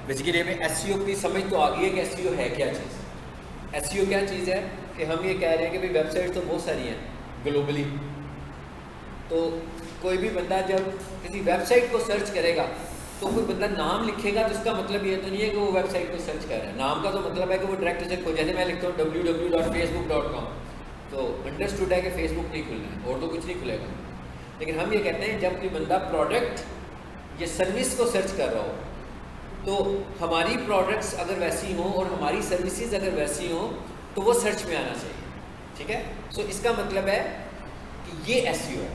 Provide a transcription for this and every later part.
Basically हमें SEO की समझ तो आ गई है कि एसईओ है क्या चीज़। एसईओ क्या चीज़ है कि हम ये कह रहे हैं कि भाई वेबसाइट तो बहुत सारी हैं ग्लोबली, तो कोई भी बंदा जब किसी वेबसाइट को सर्च करेगा तो कोई बंदा नाम लिखेगा तो इसका मतलब ये तो नहीं है कि वो वेबसाइट को सर्च कर रहा है। नाम का तो मतलब है कि वो डायरेक्ट उसे खोज, जैसे मैं लिखता हूँ www.facebook.com, तो अंडरस्टूड है कि फेसबुक नहीं खुलना है और तो कुछ नहीं खुलेगा। लेकिन हम ये कहते हैं जब कोई बंदा प्रोडक्ट या सर्विस को सर्च कर रहा हो तो हमारी प्रोडक्ट्स अगर वैसी हों और हमारी सर्विसेज अगर वैसी हों तो वो सर्च में आना चाहिए। ठीक है, सो इसका मतलब है कि ये एसईओ है,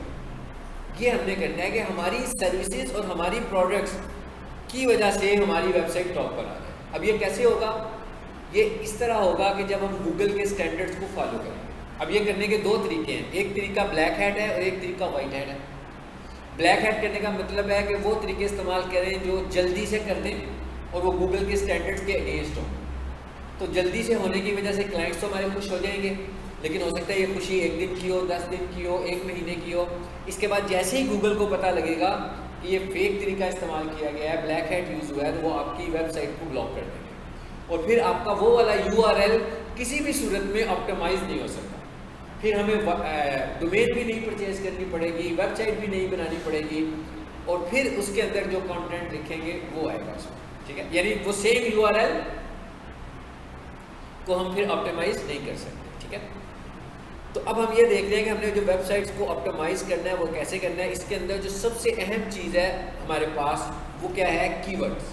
ये हमने करना है कि हमारी सर्विसेज और हमारी प्रोडक्ट्स की वजह से हमारी वेबसाइट टॉप पर आ जाए। अब ये कैसे होगा? ये इस तरह होगा कि जब हम गूगल के स्टैंडर्ड्स को फॉलो करेंगे। अब ये करने के दो तरीके हैं, एक तरीका ब्लैक हैट है और एक तरीका वाइट हैट है। ब्लैक हैट करने का मतलब है कि वो तरीके इस्तेमाल करें जो जल्दी से कर दें और वो गूगल के स्टैंडर्ड्स के अगेंस्ट हो। तो जल्दी से होने की वजह से क्लाइंट्स तो हमारे खुश हो जाएंगे, लेकिन हो सकता है ये खुशी 1 दिन की हो, 10 दिन की हो, 1 महीने की हो। इसके बाद जैसे ही गूगल को पता लगेगा कि ये फेक तरीका इस्तेमाल किया गया है, ब्लैक हैट यूज़ हुआ है, तो वो आपकी वेबसाइट को ब्लॉक कर देंगे और फिर आपका वो वाला URL किसी भी सूरत में ऑप्टिमाइज नहीं हो सकता। फिर हमें डोमेन भी नहीं परचेज करनी पड़ेगी, वेबसाइट भी नहीं बनानी पड़ेगी और फिर उसके अंदर जो कंटेंट लिखेंगे वो आएगा उसमें। ठीक है, यानी वो सेम URL को हम फिर ऑप्टिमाइज नहीं कर सकते। ठीक है, तो अब हम ये देख रहे हैं कि हमने जो वेबसाइट्स को ऑप्टिमाइज करना है वो कैसे करना है। इसके अंदर जो सबसे अहम चीज़ है हमारे पास वो क्या है? कीवर्ड्स।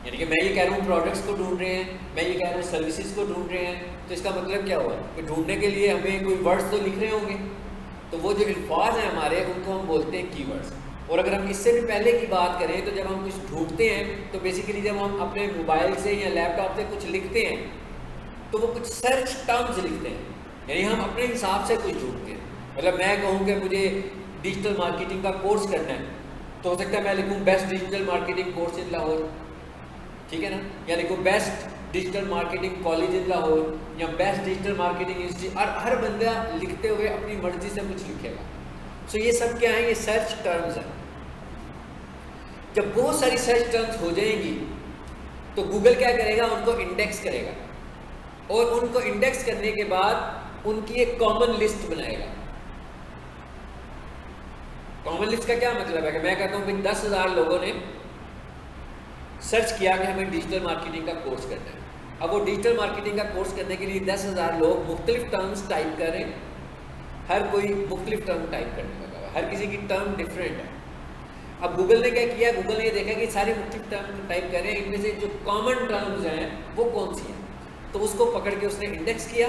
यानी कि मैं ये कह रहा हूँ प्रोडक्ट्स को ढूंढ रहे हैं, मैं ये कह रहा हूँ सर्विसेज को ढूंढ रहे हैं, तो इसका मतलब क्या हुआ कि ढूंढने के लिए हमें कोई वर्ड्स तो लिख रहे होंगे, तो वो जो अल्फाज हैं हमारे उनको हम बोलते हैं कीवर्ड्स। और अगर हम इससे भी पहले की बात करें तो जब हम कुछ ढूंढते हैं तो बेसिकली जब हम अपने मोबाइल से या लैपटॉप से कुछ लिखते हैं तो वो कुछ सर्च टर्म्स लिखते हैं, यानी हम अपने हिसाब से कुछ ढूंढते हैं। मतलब मैं कहूँ कि मुझे डिजिटल मार्केटिंग का कोर्स करना है तो हो सकता है मैं लिखूँ best digital marketing course in Lahore, ठीक है ना, या लिखूँ best digital marketing college in Lahore या बेस्ट डिजिटल मार्केटिंग इंस्टीट्यूट। और हर बंदा लिखते हुए अपनी मर्जी से कुछ लिखेगा। सो ये सब क्या है? ये सर्च टर्म्स हैं। जब बहुत सारी सर्च टर्म्स हो जाएंगी तो गूगल क्या करेगा? उनको इंडेक्स करेगा और उनको इंडेक्स करने के बाद उनकी एक कॉमन लिस्ट बनाएगा। कॉमन लिस्ट का क्या मतलब है कि मैं कहता हूँ कि 10,000 लोगों ने सर्च किया कि हमें डिजिटल मार्केटिंग का कोर्स करना है। अब वो डिजिटल मार्केटिंग का कोर्स करने के लिए 10,000 लोग मुख्तलिफ टर्म्स टाइप कर रहे हैं, हर कोई मुख्तलिफ टर्म टाइप करने लगा हुआ है, हर किसी की टर्म डिफरेंट है। अब गूगल ने क्या किया? गूगल ने ये देखा कि सारे मुख्तलिफ टर्म टाइप कर रहे हैं, इनमें से जो कॉमन टर्म्स हैं वो कौन सी हैं, तो उसको पकड़ के उसने इंडेक्स किया।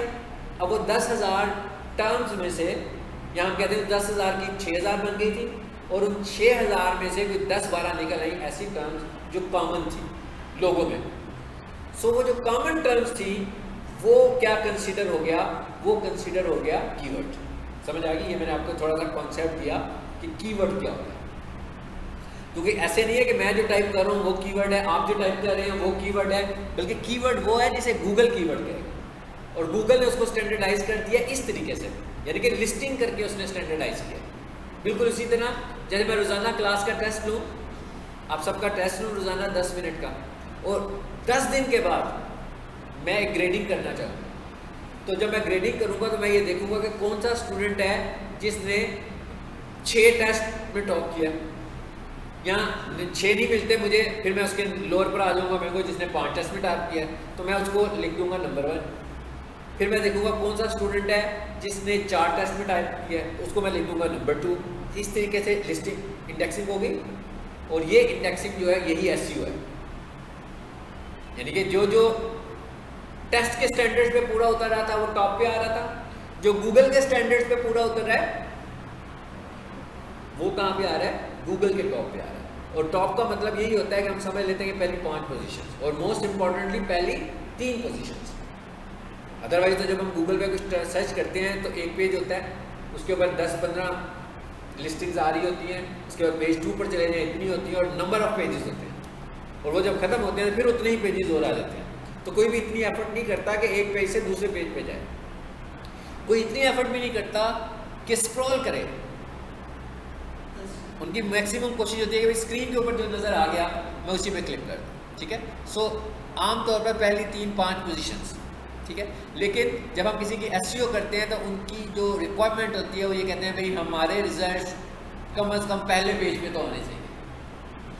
अब वो 10,000 टर्म्स में से, यहाँ हम कहते हैं 10,000 की 6,000 बन गई थी और उन 6,000 में से कोई 10-12 निकल आई ऐसी टर्म्स जो कॉमन थी लोगों में। सो वो जो कॉमन टर्म्स थी वो क्या कंसीडर हो गया? वो कंसीडर हो गया कीवर्ड। समझ आ गई? ये मैंने आपको थोड़ा सा कॉन्सेप्ट दिया कि कीवर्ड क्या होता है, क्योंकि ऐसे नहीं है कि मैं जो टाइप कर रहा हूँ वो कीवर्ड है, आप जो टाइप कर रहे हैं वो कीवर्ड है, बल्कि कीवर्ड वो है जिसे गूगल कीवर्ड कहेगा और गूगल ने उसको स्टैंडर्डाइज कर दिया इस तरीके से, यानी कि लिस्टिंग करके उसने स्टैंडर्डाइज किया। बिल्कुल इसी तरह जैसे मैं रोज़ाना क्लास का टेस्ट लूँ, आप सबका टेस्ट लूँ रोज़ाना 10 मिनट का, और 10 दिन के बाद मैं एक ग्रेडिंग करना चाहूँ, तो जब मैं ग्रेडिंग करूँगा तो मैं ये देखूँगा कि कौन सा स्टूडेंट है जिसने 6 टेस्ट में टॉप किया, या 6 नहीं मिलते मुझे, फिर मैं उसके लोअर पर आ जाऊँगा, मेरे को जिसने 5 टेस्ट में टॉप किया तो मैं उसको लिख दूँगा नंबर 1। फिर मैं देखूँगा कौन सा स्टूडेंट है जिसने 4 टेस्ट में टाइप किया है, उसको मैं लिख दूँगा नंबर 2। इस तरीके से लिस्टिंग इंडेक्सिंग होगी, और ये इंडेक्सिंग जो है यही एसईओ है। यानी कि जो जो टेस्ट के स्टैंडर्ड्स पे पूरा उतर रहा था वो टॉप पे आ रहा था, जो गूगल के स्टैंडर्ड्स पे पूरा उतर रहा है वो कहाँ पे आ रहा है? गूगल के टॉप पे आ रहा है। और टॉप का मतलब यही होता है कि हम समझ लेते हैं कि पहली 5 पोजीशंस और मोस्ट इंपॉर्टेंटली पहली 3 पोजीशंस। अदरवाइज तो जब हम गूगल पे कुछ सर्च करते हैं तो एक पेज होता है, उसके ऊपर 10-15 लिस्टिंग्स आ रही होती हैं, उसके बाद पेज 2 पर चले जाए इतनी होती है और नंबर ऑफ पेजेस होते हैं, और वो जब खत्म होते हैं फिर उतने ही पेजेस और आ जाते हैं। तो कोई भी इतनी एफर्ट नहीं करता कि एक पेज से दूसरे पेज पे जाए, कोई इतनी एफर्ट भी नहीं करता कि स्क्रॉल करे। उनकी मैक्सिमम कोशिश होती है कि स्क्रीन के ऊपर जो नज़र आ गया मैं उसी पे क्लिक कर दूँ। ठीक है। सो आमतौर पर पहली 3-5 पोजीशंस, ठीक है। लेकिन जब हम किसी की एसईओ करते हैं तो उनकी जो रिक्वायरमेंट होती है वो ये कहते हैं भाई हमारे रिजल्ट कम से कम पहले पेज पे तो होने चाहिए,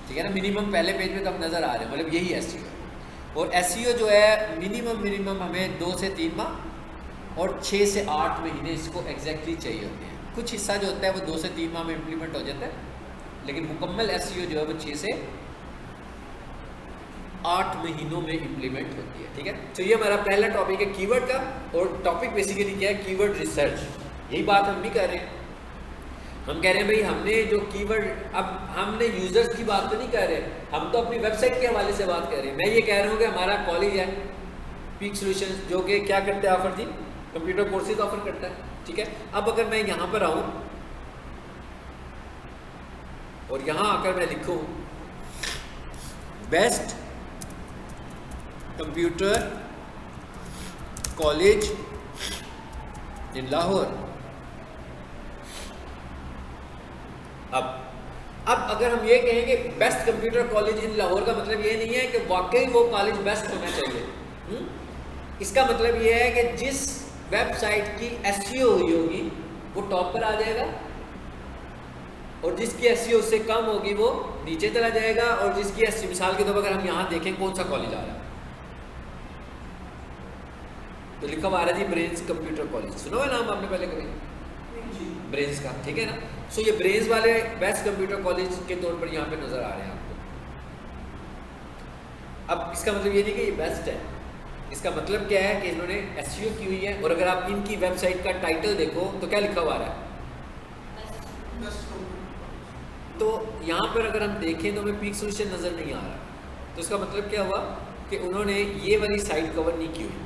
ठीक है ना, मिनिमम पहले पेज पे तो हम नज़र आ रहे हैं, मतलब यही एसईओ है। और एसईओ जो है मिनिमम हमें 2 से 3 माह और 6 से 8 महीने इसको एग्जैक्टली चाहिए होते हैं। कुछ हिस्सा जो होता है वो 2 से 3 माह में इम्प्लीमेंट हो जाता है, लेकिन मुकम्मल एसईओ जो है वो 6 से 8 महीनों में इम्प्लीमेंट होती है, ठीक है। तो ये हमारा पहला टॉपिक है कीवर्ड का, और टॉपिक बेसिकली क्या है, कीवर्ड रिसर्च। यही बात हम भी कर रहे हैं। हम कह रहे हैं भाई हमने जो कीवर्ड, अब हमने यूजर्स की बात तो नहीं कर रहे, हम तो अपनी वेबसाइट के हवाले से बात कर रहे हैं। मैं ये कह रहा हूँ कि हमारा कॉलेज है पीक सॉल्यूशंस, जो कि क्या करता है, ऑफर जी कंप्यूटर कोर्सेज ऑफर करता है, ठीक है। अब अगर मैं यहाँ पर आऊँ और यहाँ आकर मैं लिखूँ best computer college in Lahore, अब अगर हम ये कहेंगे best computer college in Lahore का मतलब ये नहीं है कि वाकई वो कॉलेज बेस्ट होना चाहिए। इसका मतलब ये है कि जिस वेबसाइट की एसईओ हुई होगी वो टॉप पर आ जाएगा, और जिसकी एसईओ उससे कम होगी वो नीचे चला जाएगा, और जिसकी एसईओ, मिसाल के तौर पर अगर हम यहाँ देखें कौन सा कॉलेज आ रहा है तो लिखा हुआ आ रहा है जी ब्रेन्स कंप्यूटर कॉलेज, सुना हुआ नाम आपने पहले कभी ब्रेन्स का, ठीक है ना। सो ये ब्रेन्स वाले बेस्ट कंप्यूटर कॉलेज के तौर पर यहाँ पे नजर आ रहे हैं आपको। अब इसका मतलब ये नहीं कि ये बेस्ट है, इसका मतलब क्या है कि इन्होंने एसईओ की हुई है। और अगर आप इनकी वेबसाइट का टाइटल देखो तो क्या लिखा हुआ आ रहा है, तो यहाँ पर अगर हम देखें तो हमें पीक सॉल्यूशन नजर नहीं आ रहा, तो इसका मतलब क्या हुआ कि उन्होंने ये वाली साइट कवर नहीं की हुई,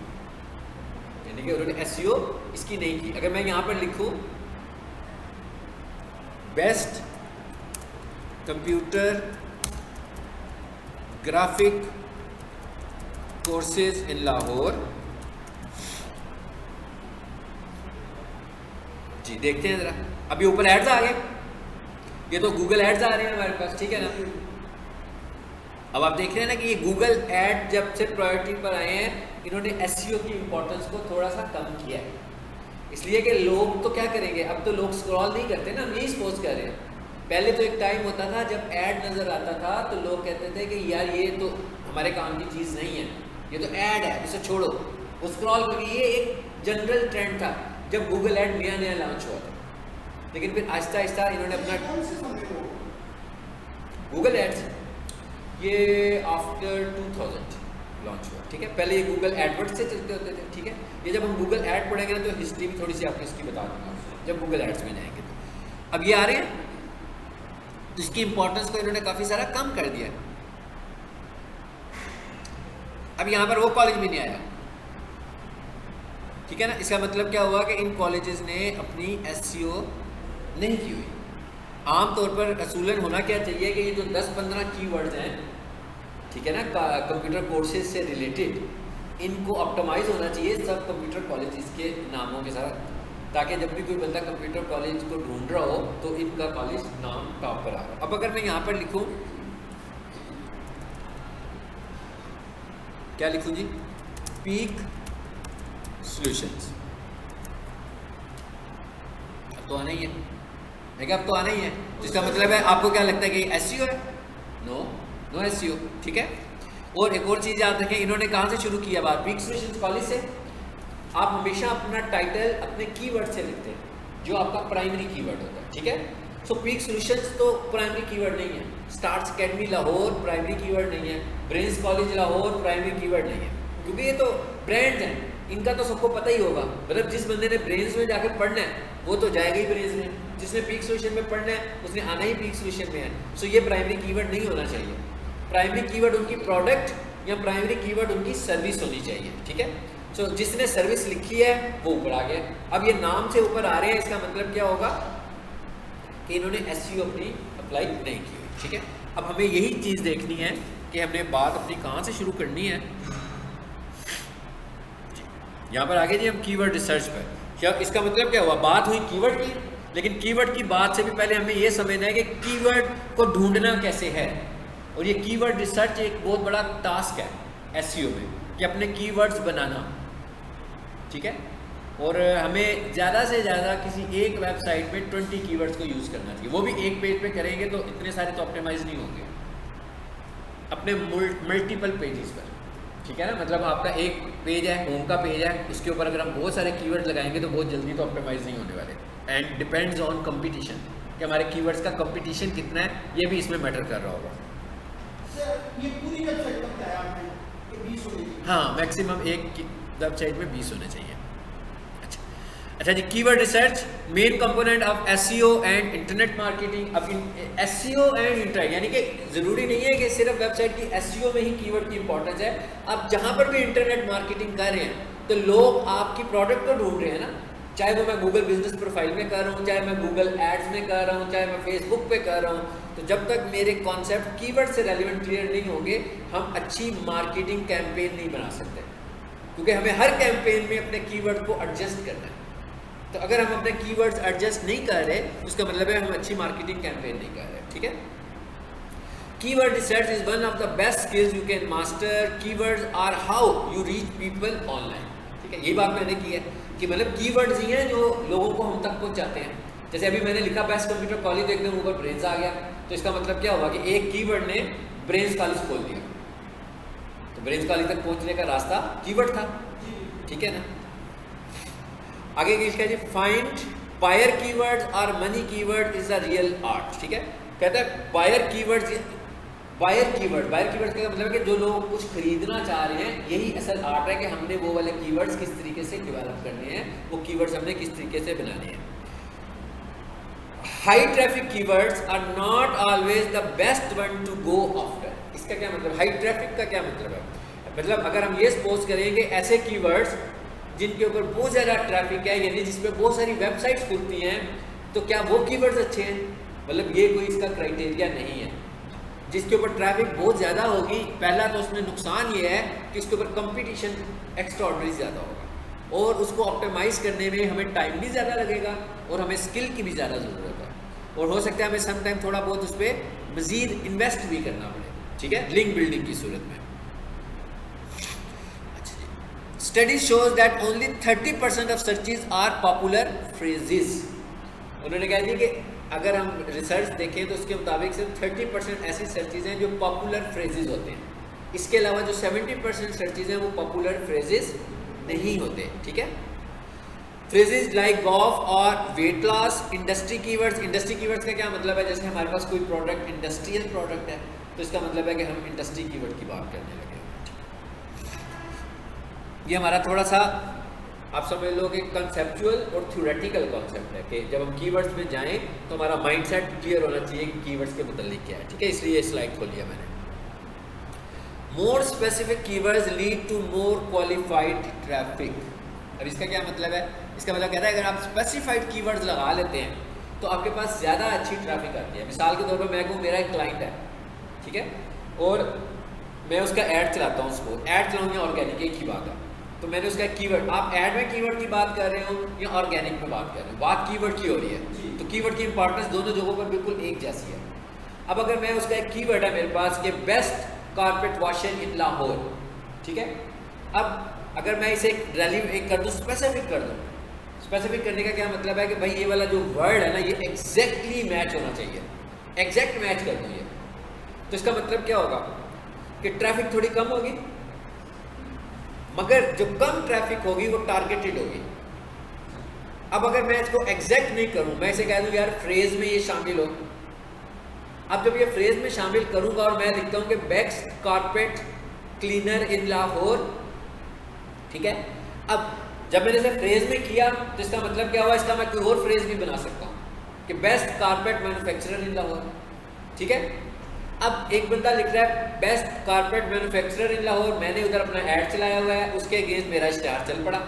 यानी कि उन्होंने एसईओ इसकी नहीं की। अगर मैं यहाँ पर लिखूँ best computer graphic courses in Lahore, जी देखते हैं जरा, अभी ऊपर एड्स आ गए, ये तो गूगल एड्स आ रहे हैं हमारे पास, ठीक है ना। अब आप देख रहे हैं ना कि ये गूगल एड जब से प्रायोरिटी पर आए हैं, इन्होंने एसईओ की इंपॉर्टेंस को थोड़ा सा कम किया है, इसलिए कि लोग तो क्या करेंगे, अब तो लोग स्क्रॉल नहीं करते ना, हम यही सपोज कर रहे हैं। पहले तो एक टाइम होता था जब ऐड नज़र आता था तो लोग कहते थे कि यार ये तो हमारे काम की चीज़ नहीं है, ये तो ऐड है, इसे छोड़ो, वो स्क्रॉल करके, ये एक जनरल ट्रेंड था जब गूगल ऐड नया लॉन्च हुआ था। लेकिन फिर आहिस्ता आहिस्ता इन्होंने अपना गूगल एड्स, ये आफ्टर 2000 लॉन्च हुआ, ठीक है। पहले ये गूगल एडवर्ड से चलते होते थे, ठीक है। ये जब हम गूगल ऐड पढ़ेंगे ना तो हिस्ट्री भी थोड़ी सी आपको इसकी बता दूंगा जब गूगल एड्स में जाएंगे। तो अब ये आ रहे हैं, तो इसकी इंपॉर्टेंस को इन्होंने काफ़ी सारा कम कर दिया। अब यहाँ पर वो कॉलेज भी नहीं आया, ठीक है ना। इसका मतलब क्या हुआ कि इन कॉलेजेस ने अपनी एसईओ नहीं की हुई। आमतौर पर असूलन होना क्या चाहिए कि ये जो 10-15 कीवर्ड्स हैं, ठीक है ना, कंप्यूटर कोर्सेज से रिलेटेड, इनको ऑप्टिमाइज होना चाहिए सब कंप्यूटर कॉलेजेस के नामों के साथ, ताकि जब भी कोई बंदा कंप्यूटर कॉलेज को ढूंढ रहा हो तो इनका कॉलेज नाम टॉप पर आ रहा हो। अब अगर मैं यहाँ पर लिखूँ, क्या लिखूँ जी, पीक सॉल्यूशंस, अब तो आना ही है, देखिए अब तो आना ही है, जिसका मतलब है आपको क्या लगता है कि एसईओ है? नो एसईओ, ठीक है। और एक और चीज़ याद रखें, इन्होंने कहाँ से शुरू किया बात, पीक सॉल्यूशंस कॉलेज से। आप हमेशा अपना टाइटल अपने कीवर्ड से लिखते हैं जो आपका प्राइमरी कीवर्ड होता है, ठीक है। सो पीक सॉल्यूशंस तो प्राइमरी कीवर्ड नहीं है, stars academy Lahore primary keyword नहीं है, brains college Lahore primary keyword नहीं है, क्योंकि ये तो ब्रांड्स हैं, इनका तो सबको पता ही होगा। मतलब जिस बंदे ने ब्रेन्स में जाकर पढ़ना है वो तो जाएगा ही ब्रेन्स में, जिसने पीक सॉल्यूशन में पढ़ना है उसने आना ही पीक सॉल्यूशन में है। सो ये प्राइमरी कीवर्ड नहीं होना चाहिए, प्राइमरी कीवर्ड उनकी प्रोडक्ट या प्राइमरी कीवर्ड उनकी सर्विस होनी चाहिए, ठीक है। सो जिसने सर्विस लिखी है वो ऊपर आ गया। अब ये नाम से ऊपर आ रहे हैं, इसका मतलब क्या होगा कि इन्होंने एसईओ अपनी अप्लाई नहीं की, ठीक है। अब हमें यही चीज़ देखनी है कि हमने बात अपनी कहाँ से शुरू करनी है। यहाँ पर आगे जी हम कीवर्ड रिसर्च पर, क्या इसका मतलब क्या हुआ, बात हुई कीवर्ड की, लेकिन कीवर्ड की बात से भी पहले हमें यह समझना है कि कीवर्ड को ढूंढना कैसे है और ये कीवर्ड रिसर्च एक बहुत बड़ा टास्क है एसईओ में, कि अपने कीवर्ड्स बनाना, ठीक है। और हमें ज़्यादा से ज़्यादा किसी एक वेबसाइट में 20 कीवर्ड्स को यूज़ करना चाहिए। वो भी एक पेज पे करेंगे तो इतने सारे तो ऑप्टिमाइज नहीं होंगे, अपने मल्टीपल पेजेस पर, ठीक है ना। मतलब आपका एक पेज है, होम का पेज है, उसके ऊपर अगर हम बहुत सारे कीवर्ड लगाएंगे तो बहुत जल्दी तो ऑप्टिमाइज नहीं होने वाले। एंड डिपेंड्स ऑन कंपटीशन, कि हमारे कीवर्ड्स का कंपटीशन कितना है, ये भी इसमें मैटर कर रहा होगा। सर ये पूरी वेबसाइट का बताया आपने कि 20 होने चाहिए। हाँ, मैक्सिमम एक वेबसाइट में 20 होने चाहिए। अच्छा जी, keyword research main component of SEO and internet marketing. अब एसईओ एंड इंटरनेट, यानी कि ज़रूरी नहीं है कि सिर्फ वेबसाइट की एसईओ में ही कीवर्ड की इंपॉर्टेंस है। आप जहाँ पर भी इंटरनेट मार्केटिंग कर रहे हैं तो लोग आपकी प्रोडक्ट को ढूंढ रहे हैं ना, चाहे वो मैं गूगल बिजनेस प्रोफाइल में कर रहा हूँ, चाहे मैं गूगल एड्स में कर रहा हूँ, चाहे मैं फेसबुक पे कर रहा हूँ। तो जब तक मेरे कॉन्सेप्ट कीवर्ड से रेलिवेंट क्लियर नहीं होंगे, हम अच्छी मार्केटिंग कैंपेन नहीं बना सकते, क्योंकि हमें हर कैंपेन में अपने कीवर्ड को एडजस्ट करना है। तो अगर हम अपने कीवर्ड्स एडजस्ट नहीं कर रहे, उसका मतलब है हम अच्छी मार्केटिंग कैंपेन नहीं कर रहे, ठीक है। Keyword research is one of the best skills you can master. Keywords are how you reach people online, ठीक है। यही बात मैंने की है कि मतलब कीवर्ड्स ही हैं जो लोगों को हम तक पहुंचाते हैं। जैसे अभी मैंने लिखा बेस्ट कंप्यूटर कॉलेज, तो एकदम ऊपर ब्रेन्स आ गया, तो इसका मतलब क्या हुआ कि एक कीवर्ड ने ब्रेन्स कॉलेज खोल दिया, तो ब्रेन्स कॉलेज तक पहुंचने का रास्ता कीवर्ड था, ठीक है ना। आगे लिखा है जी, फाइंड बायर कीवर्ड्स और money keyword is a real art, ठीक है। कहता है बायर कीवर्ड्स का मतलब है कि जो लोग कुछ खरीदना चाह रहे हैं, यही असल आर्ट है कि हमने वो वाले कीवर्ड्स किस तरीके से डेवलप करने हैं, वो कीवर्ड्स हमने किस तरीके से बनाने हैं। High traffic keywords are not always the best one to go after. इसका क्या मतलब, हाई ट्रैफिक का क्या मतलब है? मतलब अगर हम ये सपोज करेंगे ऐसे कीवर्ड्स जिनके ऊपर बहुत ज़्यादा ट्रैफिक है, यानी जिसपे बहुत सारी वेबसाइट्स खुलती हैं, तो क्या वो कीवर्ड्स अच्छे हैं? मतलब ये कोई इसका क्राइटेरिया नहीं है। जिसके ऊपर ट्रैफिक बहुत ज़्यादा होगी, पहला तो उसमें नुकसान ये है कि उसके ऊपर कंपटीशन एक्स्ट्राऑर्डिनरी ज़्यादा होगा और उसको ऑप्टिमाइज़ करने में हमें टाइम भी ज़्यादा लगेगा और हमें स्किल की भी ज़्यादा ज़रूरत है, और हो सकता है हमें सम टाइम थोड़ा बहुत उस पर मज़ीद इन्वेस्ट भी करना पड़े, ठीक है, लिंक बिल्डिंग की सूरत में। Study shows that only 30% of searches are popular phrases। उन्होंने कहा जी कि अगर हम रिसर्च देखें तो उसके मुताबिक सिर्फ 30% ऐसी सर्चेज हैं जो पॉपुलर फ्रेजेस होते हैं। इसके अलावा जो 70% सर्चेज हैं वो पॉपुलर फ्रेजेस नहीं होते, ठीक है। फ्रेजेस लाइक गॉफ और weight loss. Industry keywords, industry keywords का क्या मतलब है? जैसे हमारे पास कोई प्रोडक्ट इंडस्ट्रियल प्रोडक्ट है तो इसका मतलब है कि हम इंडस्ट्री कीवर्ड की बात करने लगे। ये हमारा थोड़ा सा आप समझ लो कि कंसेप्चुअल और थ्योरेटिकल कॉन्सेप्ट है कि जब हम कीवर्ड्स में जाएं तो हमारा माइंडसेट क्लियर होना चाहिए कि कीवर्ड्स के मुतालिक क्या है, ठीक है। इसलिए ये स्लाइड खोल लिया मैंने। More specific keywords lead to more qualified traffic. अब इसका क्या मतलब है? इसका मतलब कहता है अगर आप स्पेसिफाइड कीवर्ड्स लगा लेते हैं तो आपके पास ज़्यादा अच्छी ट्रैफिक आती है। मिसाल के तौर पर मैं कहूँ मेरा एक क्लाइंट है, ठीक है, और मैं उसका ऐड चलाता हूँ, उसको ऐड चलाऊँ या ऑर्गेनिक, एक ही बात है। तो मैंने उसका कीवर्ड, आप ऐड में कीवर्ड की बात कर रहे हो या ऑर्गेनिक में बात कर रहे हो, बात कीवर्ड की हो रही है, तो कीवर्ड की इंपॉर्टेंस दोनों जगहों पर बिल्कुल एक जैसी है। अब अगर मैं उसका एक कीवर्ड है मेरे पास कि बेस्ट कारपेट वॉशर इन लाहौर, ठीक है। अब अगर मैं इसे एक कर दूँ, स्पेसिफिक कर दूँ, स्पेसिफिक करने का क्या मतलब है कि भाई ये वाला जो वर्ड है ना ये एग्जैक्टली मैच होना चाहिए, एग्जैक्ट मैच कर दूँ ये, तो इसका मतलब क्या होगा कि ट्रैफिक थोड़ी कम होगी, मगर जो कम ट्रैफिक होगी वो टारगेटेड होगी। अब अगर मैं इसको एग्जैक्ट नहीं करूं, मैं इसे कह दूं यार फ्रेज में ये शामिल हो, अब जब ये फ्रेज में शामिल करूंगा और मैं लिखता हूं कि बेस्ट कारपेट क्लीनर इन लाहौर, ठीक है। अब जब मैंने इसे फ्रेज में किया तो इसका मतलब क्या हुआ, इसका मैं कोई और फ्रेज भी बना सकता हूं कि बेस्ट कारपेट मैन्युफैक्चरर इन लाहौर, ठीक है। अब एक बंदा लिख रहा है बेस्ट कारपेट मैन्युफैक्चरर इन लाहौर, मैंने उधर अपना ऐड चलाया हुआ है, उसके अगेंस्ट मेरा स्टार चल पड़ा,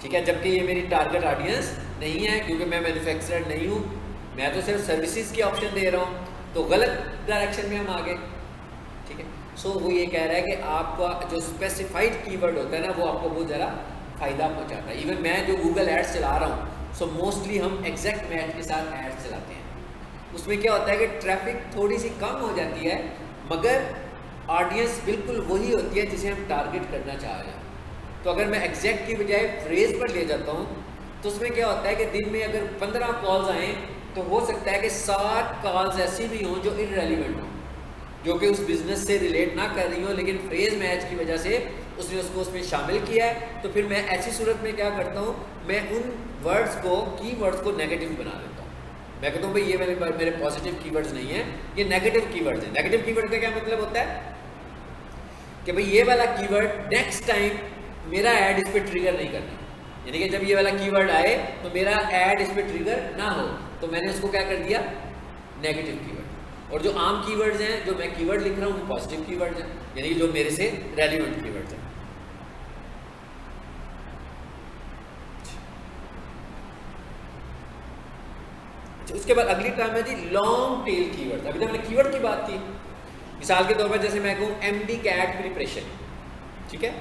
ठीक है, जबकि ये मेरी टारगेट ऑडियंस नहीं है क्योंकि मैं मैन्युफैक्चरर नहीं हूँ, मैं तो सिर्फ सर्विसेज की ऑप्शन दे रहा हूँ, तो गलत डायरेक्शन में हम आ गए, ठीक है। सो वो ये कह रहा है कि आपका जो स्पेसिफाइड कीवर्ड होता है ना वो आपको बहुत ज़्यादा फ़ायदा पहुँचाता है। इवन मैं जो गूगल एड्स चला रहा हूँ, सो मोस्टली हम एग्जैक्ट मैच के साथ एड्स चलाते हैं, उसमें क्या होता है कि ट्रैफिक थोड़ी सी कम हो जाती है, मगर ऑडियंस बिल्कुल वही होती है जिसे हम टारगेट करना चाह रहे हैं। तो अगर मैं एग्जैक्ट की बजाय फ्रेज पर ले जाता हूँ तो उसमें क्या होता है कि दिन में अगर 15 कॉल्स आएँ तो हो सकता है कि 7 कॉल्स ऐसी भी हों जो इररेलेवेंट हों, जो कि उस बिज़नेस से रिलेट ना कर रही हो, लेकिन फ्रेज मैच की वजह से उसने उसको उसमें शामिल किया है। तो फिर मैं ऐसी सूरत में क्या करता हूँ, मैं उन वर्ड्स को, कीवर्ड्स को नेगेटिव बना देता हूँ। मैं कहता हूँ भाई ये मेरे पॉजिटिव कीवर्ड्स नहीं है, ये नेगेटिव कीवर्ड्स हैं। नेगेटिव कीवर्ड का क्या मतलब होता है कि भाई ये वाला कीवर्ड नेक्स्ट टाइम मेरा ऐड इस पर ट्रिगर नहीं करना, यानी कि जब ये वाला कीवर्ड आए तो मेरा ऐड इस पर ट्रिगर ना हो, तो मैंने उसको क्या कर दिया, नेगेटिव कीवर्ड। और जो आम कीवर्ड्स हैं, जो मैं कीवर्ड लिख रहा हूँ, वो पॉजिटिव कीवर्ड्स हैं, यानी कि जो मेरे से रेलिवेंट कीवर्ड्स हैं। उसके बाद अगली टर्म है जी लॉन्ग टेल कीवर्ड। अभी तो हमने कीवर्ड की बात की, मिसाल के तौर पर जैसे मैं कहूँ MD कैट प्रिपरेशन, ठीक है।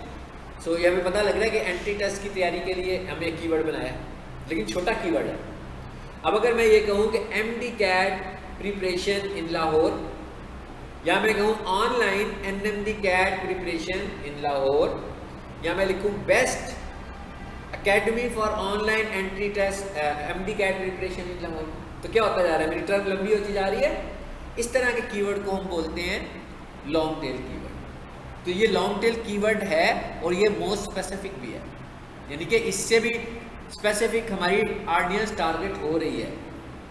सो ये हमें पता लग रहा है कि एंट्री टेस्ट की तैयारी के लिए हमने एक कीवर्ड बनाया है, लेकिन छोटा कीवर्ड है। अब अगर मैं ये कहूँ कि MD CAT preparation in Lahore, या मैं कहूँ online NMD CAT preparation in Lahore, या मैं लिखूँ best academy for online entry test MD CAT preparation in Lahore, तो क्या होता जा रहा है, मेरी टर्म लंबी होती जा रही है। इस तरह के कीवर्ड को हम बोलते हैं लॉन्ग टेल कीवर्ड। तो ये लॉन्ग टेल कीवर्ड है और ये मोस्ट स्पेसिफिक भी है, यानी कि इससे भी स्पेसिफिक हमारी ऑडियंस टारगेट हो रही है।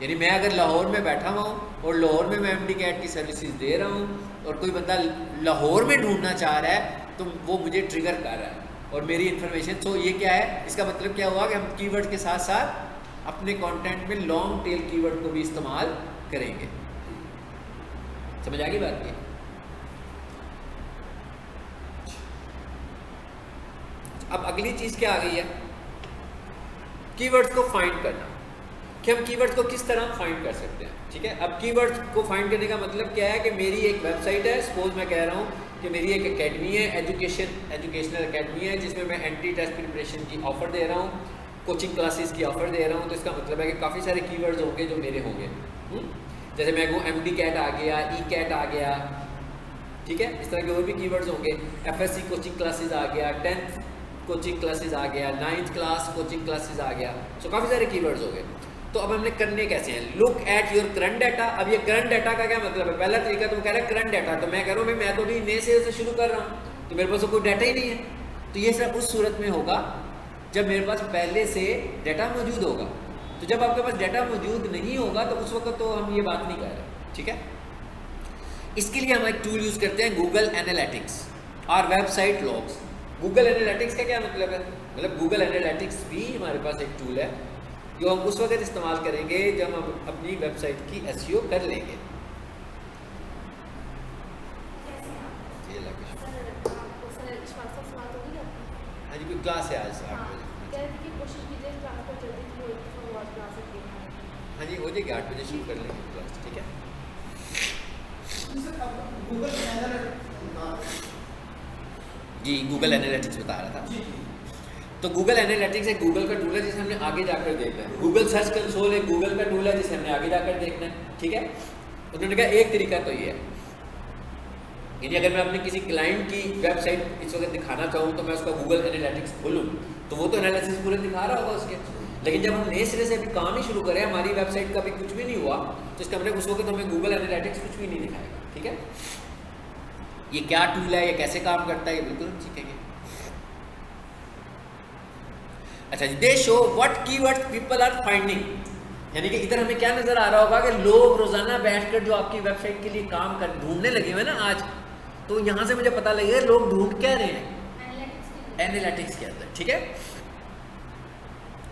यानी मैं अगर लाहौर में बैठा हुआ हूँ और लाहौर में मैं MD कैट की सर्विसेज दे रहा हूँ और कोई बंदा लाहौर में ढूंढना चाह रहा है तो वो मुझे ट्रिगर कर रहा है और मेरी इन्फॉर्मेशन। तो ये क्या है, इसका मतलब क्या हुआ कि हम कीवर्ड के साथ साथ अपने कंटेंट में लॉन्ग टेल कीवर्ड को भी इस्तेमाल करेंगे। समझ आ गई बात की? अब अगली चीज क्या आ गई है, कीवर्ड्स को फाइंड करना, कि हम कीवर्ड्स को किस तरह फाइंड कर सकते हैं। ठीक है, अब कीवर्ड्स को फाइंड करने का मतलब क्या है कि मेरी एक वेबसाइट है, सपोज मैं कह रहा हूँ कि मेरी एक एकेडमी है, एजुकेशनल एकेडमी है, जिसमें मैं एंट्री टेस्ट प्रिपरेशन की ऑफ़र दे रहा हूँ, कोचिंग क्लासेस की ऑफ़र दे रहा हूँ। तो इसका मतलब है कि काफ़ी सारे कीवर्ड्स होंगे जो मेरे होंगे। जैसे मैं कहूँ MD कैट आ गया, E कैट आ गया, ठीक है, इस तरह के और भी कीवर्ड्स होंगे। FSC कोचिंग क्लासेस आ गया, 10th कोचिंग क्लासेस आ गया, 9th क्लास कोचिंग क्लासेस आ गया। सो काफ़ी सारे कीवर्ड्स हो गए। तो अब हमने करने कैसे हैं, look at your current data. अब ये करंट डाटा का क्या मतलब है, पहला तरीका तुम कह रहे हैं करंट डाटा, तो मैं कह रहा हूँ मैं तो अभी नए से शुरू कर रहा हूँ, तो मेरे पास तो कोई डाटा ही नहीं है। तो ये सिर्फ उस सूरत में होगा जब मेरे पास पहले से डाटा मौजूद होगा। तो जब आपके पास डाटा मौजूद नहीं होगा तो उस वक्त तो हम ये बात नहीं कर रहे। ठीक है, इसके लिए हम एक टूल यूज़ करते हैं, गूगल एनालिटिक्स और वेबसाइट लॉग्स। गूगल एनालिटिक्स का क्या मतलब है, मतलब गूगल एनालिटिक्स भी हमारे पास एक टूल है जो हम उस वक्त इस्तेमाल करेंगे जब हम अपनी वेबसाइट की SEO कर लेंगे। हाँ जी, कोई क्लास है आज 8 बजे। हाँ जी, हो जाएगी, 8 बजे शुरू कर लेंगे क्लास। ठीक है जी, गूगल एनालिटिक्स बता रहा था। तो गूगल एनालिटिक्स एक गूगल का टूल है जिसे हमने आगे जाकर देखना है। गूगल सर्च कंसोल एक गूगल का टूल है जिसे हमने आगे जाकर देखना है। ठीक है, उन्होंने कहा एक तरीका तो ये है, यानी अगर मैं अपने किसी क्लाइंट की वेबसाइट इस वक्त दिखाना चाहूँ तो मैं उसका गूगल एनालिटिक्स खोलूँ तो वो तो एनालिसिस पूरे दिखा रहा होगा उसके। लेकिन जब हम नए सिरे से अभी काम ही शुरू करें, हमारी वेबसाइट का भी कुछ भी नहीं हुआ, तो इसका मतलब उस वक्त हमें गूगल एनालिटिक्स कुछ भी नहीं दिखाएगा। ठीक है, ये क्या टूल है, ये कैसे काम करता है, ये बिल्कुल हम सीखेंगे। अच्छा जी, they show what keywords people are finding, यानी कि इधर हमें क्या नजर आ रहा होगा कि लोग रोजाना बैठकर जो आपकी वेबसाइट के लिए काम कर ढूंढने लगे हुए ना आज, तो यहाँ से मुझे पता लगेगा लोग ढूंढ क्या रहे हैं, एनालिटिक्स के अंदर। ठीक है,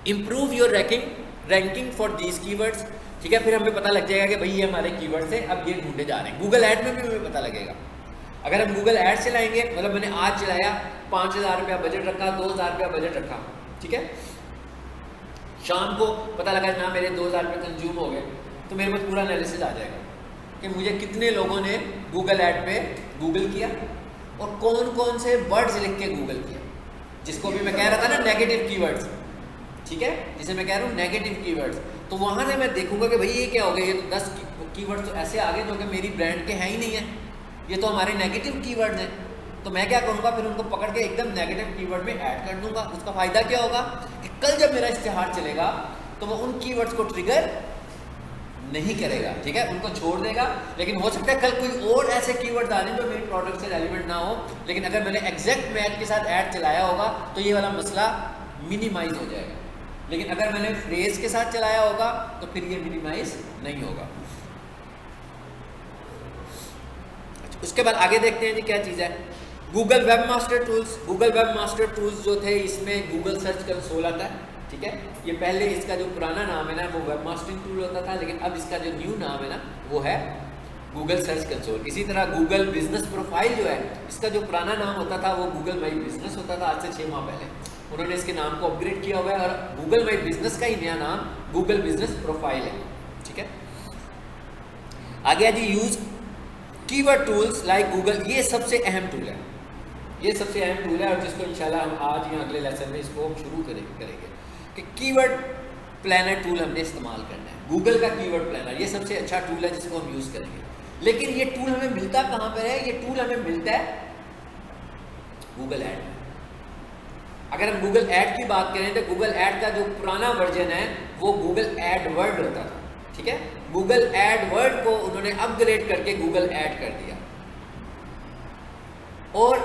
improve your ranking for these keywords. ठीक है, फिर हमें पता लग जाएगा कि भाई ये हमारे कीवर्ड्स है, अब ये ढूंढे जा रहे हैं। गूगल ऐड में भी हमें पता लगेगा। अगर हम गूगल ऐड चलाएंगे, मतलब मैंने आज चलाया, 5000 रुपया बजट रखा, 2000 रुपया बजट रखा, ठीक है, शाम को पता लगा ना मेरे 2000 रुपये कंज्यूम हो गए, तो मेरे पास पूरा एनालिसिस आ जाएगा कि मुझे कितने लोगों ने गूगल ऐड पे गूगल किया और कौन कौन से वर्ड्स लिख के गूगल किया, जिसको भी मैं कह रहा था ना नेगेटिव कीवर्ड्स। ठीक है, जिसे मैं कह रहा हूँ नेगेटिव कीवर्ड्स। तो वहाँ से मैं देखूंगा कि भाई ये क्या हो गया, ये तो 10 कीवर्ड्स तो ऐसे आ गए जो कि मेरी ब्रांड के हैं ही नहीं है, ये तो हमारे नेगेटिव कीवर्ड्स हैं। तो मैं क्या करूँगा, फिर उनको पकड़ के एकदम नेगेटिव कीवर्ड में ऐड कर दूंगा। उसका फ़ायदा क्या होगा कि कल जब मेरा इश्तिहार चलेगा तो वो उन कीवर्ड्स को ट्रिगर नहीं करेगा, ठीक है, उनको छोड़ देगा। लेकिन हो सकता है कल कोई और ऐसे कीवर्ड आ रहे जो मेरे प्रोडक्ट से रेलिवेंट ना हो, लेकिन अगर मैंने एग्जैक्ट मैच के साथ ऐड चलाया होगा तो ये वाला मसला मिनिमाइज हो जाएगा। लेकिन अगर मैंने फ्रेज के साथ चलाया होगा तो फिर ये मिनिमाइज नहीं होगा। उसके बाद आगे देखते हैं जी क्या चीज़ है, Google web master tools. Google web master tools जो थे इसमें गूगल सर्च कंसोल आता है, ठीक है। ये पहले इसका जो पुराना नाम है ना वो वेब मास्टरिंग टूल होता था, लेकिन अब इसका जो न्यू नाम है ना वो है गूगल सर्च कंसोल। इसी तरह गूगल बिजनेस प्रोफाइल जो है, इसका जो पुराना नाम होता था वो गूगल माई बिजनेस होता था। आज से 6 माह पहले उन्होंने इसके नाम को अपग्रेड किया हुआ है और गूगल माई बिजनेस का ही नया नाम गूगल बिजनेस प्रोफाइल है, ठीक है। आगे जी use keyword tools like Google. ये सबसे अहम टूल है, ये सबसे अहम टूल है और जिसको इंशाल्लाह हम आज या अगले लेसन में इसको शुरू करेंगे कि कीवर्ड प्लानर टूल हमने इस्तेमाल करना है। गूगल का कीवर्ड प्लानर ये सबसे अच्छा टूल है जिसको हम यूज़ करेंगे। लेकिन ये टूल हमें मिलता कहाँ पर है, ये टूल हमें मिलता है गूगल ऐड में। अगर हम गूगल ऐड की बात करें तो गूगल ऐड का जो पुराना वर्जन है वो गूगल एडवर्ड होता था, ठीक है। गूगल एडवर्ड को उन्होंने अपग्रेड करके गूगल ऐड कर दिया और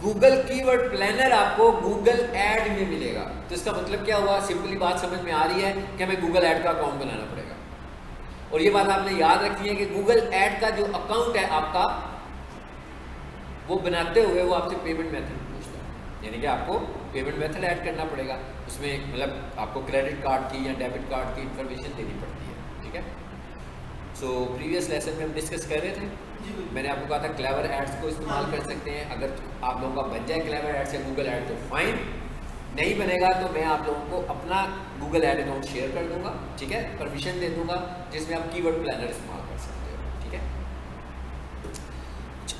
गूगल कीवर्ड प्लानर आपको गूगल ऐड में मिलेगा। तो इसका मतलब क्या हुआ, सिंपली बात समझ में आ रही है कि हमें गूगल ऐड का अकाउंट बनाना पड़ेगा। और ये बात आपने याद रखनी है कि गूगल ऐड का जो अकाउंट है आपका, वो बनाते हुए वो आपसे पेमेंट मेथड पूछता है, यानी कि आपको पेमेंट मेथड ऐड करना पड़ेगा। उसमें मतलब आपको क्रेडिट कार्ड की या डेबिट कार्ड की इंफॉर्मेशन देनी पड़ती है, ठीक है। सो प्रीवियस लेसन में हम डिस्कस कर रहे थे, मैंने आपको कहा था क्लेवर एड्स को इस्तेमाल कर सकते हैं। अगर आप लोगों का बन जाए क्लेवर एड्स या गूगल ऐड तो फाइन, नहीं बनेगा तो मैं आप लोगों को अपना गूगल ऐड अकाउंट शेयर कर दूंगा, ठीक है, परमिशन दे दूंगा जिसमें आप कीवर्ड प्लानर इस्तेमाल कर सकते हो, ठीक है।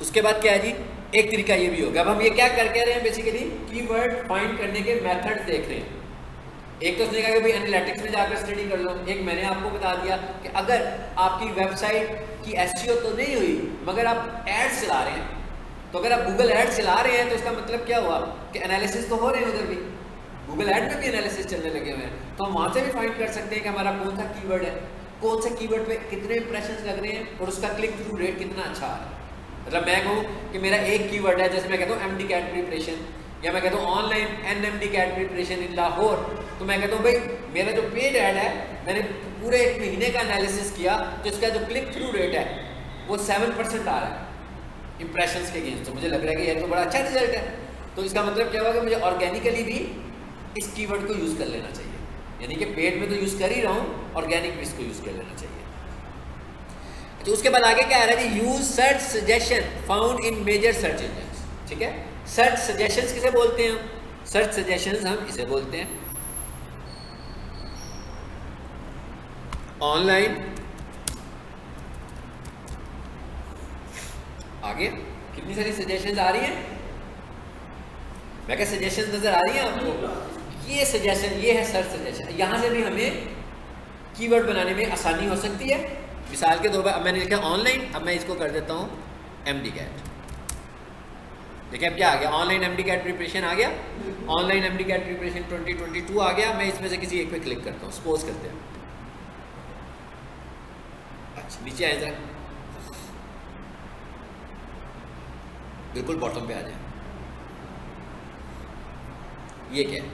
उसके बाद क्या है जी, एक तरीका ये भी होगा। अब हम ये क्या कर कह रहे हैं, बेसिकली कीवर्ड फाइंड करने के मेथड देख रहे हैं। एक तो उसने कहा कि भाई एनालिटिक्स में जाकर स्टडी कर लो, एक मैंने आपको बता दिया कि अगर आपकी वेबसाइट की एसईओ तो नहीं हुई मगर आप एड्स चला रहे हैं, तो अगर आप गूगल एड्स चला रहे हैं तो इसका मतलब क्या हुआ कि एनालिसिस तो हो रहे हैं, उधर भी गूगल ऐड में भी एनालिसिस चलने लगे हुए हैं। तो हम वहाँ से भी फाइंड कर सकते हैं कि हमारा कौन सा कीवर्ड है, कौन से कीवर्ड पे कितने इंप्रेशंस लग रहे हैं और उसका क्लिक थ्रू रेट कितना अच्छा आ रहा है। मतलब मैं कहूँ कि मेरा एक कीवर्ड है, जैसे मैं कहता हूँ एमडी कैट प्रिपरेशन, या मैं कहता हूँ online NMD cat preparation in Lahore, तो मैं कहता हूँ भाई मेरा जो पेड ऐड है मैंने पूरे 1 महीने का एनालिसिस किया तो इसका जो क्लिक थ्रू रेट है वो 7% आ रहा है इंप्रेशंस के अगेंस्ट। तो मुझे लग रहा है कि ये तो बड़ा अच्छा रिजल्ट है। तो इसका मतलब क्या होगा कि मुझे ऑर्गेनिकली भी इस कीवर्ड को यूज़ कर लेना चाहिए, यानी कि पेड में तो यूज़ कर ही रहा हूँ, ऑर्गेनिक भी इसको यूज़ कर लेना चाहिए। तो उसके बाद आगे क्या आ रहा है जी, use search suggestion found in major search engine, ठीक है। सर्च सजेशंस किसे बोलते हैं, सर्च सजेशंस हम इसे बोलते हैं। ऑनलाइन आगे कितनी सारी सजेशंस आ रही हैं, मैं क्या सजेशंस नजर आ रही हैं आपको, ये सजेशन ये है सर्च सजेशन। यहां से भी हमें कीवर्ड बनाने में आसानी हो सकती है। मिसाल के तौर पर अब मैंने लिखा ऑनलाइन, अब मैं इसको कर देता हूँ एमडी कैट। देखिए अब क्या आ गया, ऑनलाइन एमडी कैट प्रिपरेशन आ गया, ऑनलाइन एमडी कैट प्रिपरेशन 2022 आ गया। मैं इसमें से किसी एक पे क्लिक करता हूँ, सपोज करते हैं। अच्छा नीचे आए जरा, बिल्कुल बॉटम पे आ जाए। ये क्या है,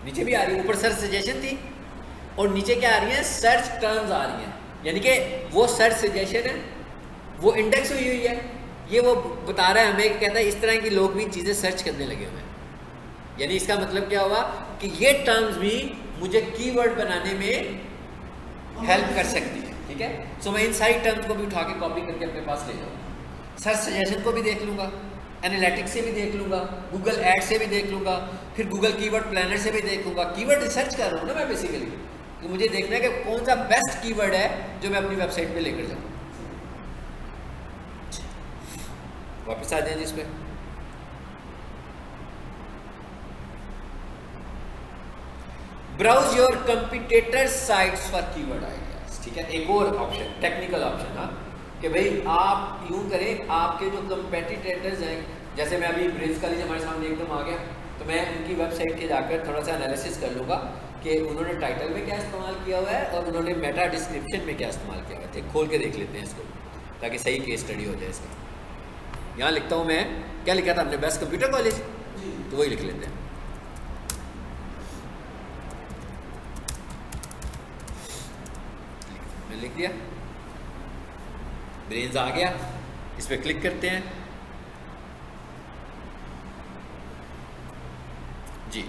नीचे भी आ रही है, ऊपर सर्च सजेशन थी और नीचे क्या आ रही है, सर्च टर्म्स आ रही हैं, यानी कि वो सर्च सजेशन है वो इंडेक्स हुई हुई है। ये वो बता रहा है हमें, कहता है इस तरह की लोग भी चीज़ें सर्च करने लगे हुए हैं। यानी इसका मतलब क्या हुआ कि ये टर्म्स भी मुझे कीवर्ड बनाने में हेल्प कर सकती है, ठीक है। सो मैं इन सारी टर्म्स को भी उठा के कॉपी करके अपने पास ले जाऊँगा, सर्च सजेशन को भी देख लूँगा, एनालिटिक्स से भी देख लूँगा, गूगल ऐड से भी देख लूँगा, फिर गूगल कीवर्ड प्लानर से भी देख लूँगा। कीवर्ड रिसर्च कर रहा हूँ ना मैं बेसिकली, तो मुझे देखना है कि कौन सा बेस्ट कीवर्ड है जो मैं अपनी वेबसाइट पे लेकर जाऊँ। वापस आ जाए जिस पे, browse your competitor sites for keyword ideas, ठीक है। एक और ऑप्शन, टेक्निकल ऑप्शन, हाँ, कि भाई आप यूं करें, आपके जो कंपेटिटर्स हैं, जैसे मैं अभी ब्रेंस कॉलेज हमारे सामने एकदम आ गया, तो मैं उनकी वेबसाइट के जाकर थोड़ा सा एनालिसिस कर लूँगा कि उन्होंने टाइटल में क्या इस्तेमाल किया हुआ है और उन्होंने मेटा डिस्क्रिप्शन में क्या इस्तेमाल किया हुआ है। खोल के देख लेते हैं इसको, ताकि सही केस स्टडी हो जाए इसका। यहाँ लिखता हूँ मैं, क्या लिखा था हमने, बेस्ट कंप्यूटर कॉलेज, तो वही लिख लेते हैं। मैं लिख दिया, ब्रेन्स आ गया, इस पर क्लिक करते हैं जी।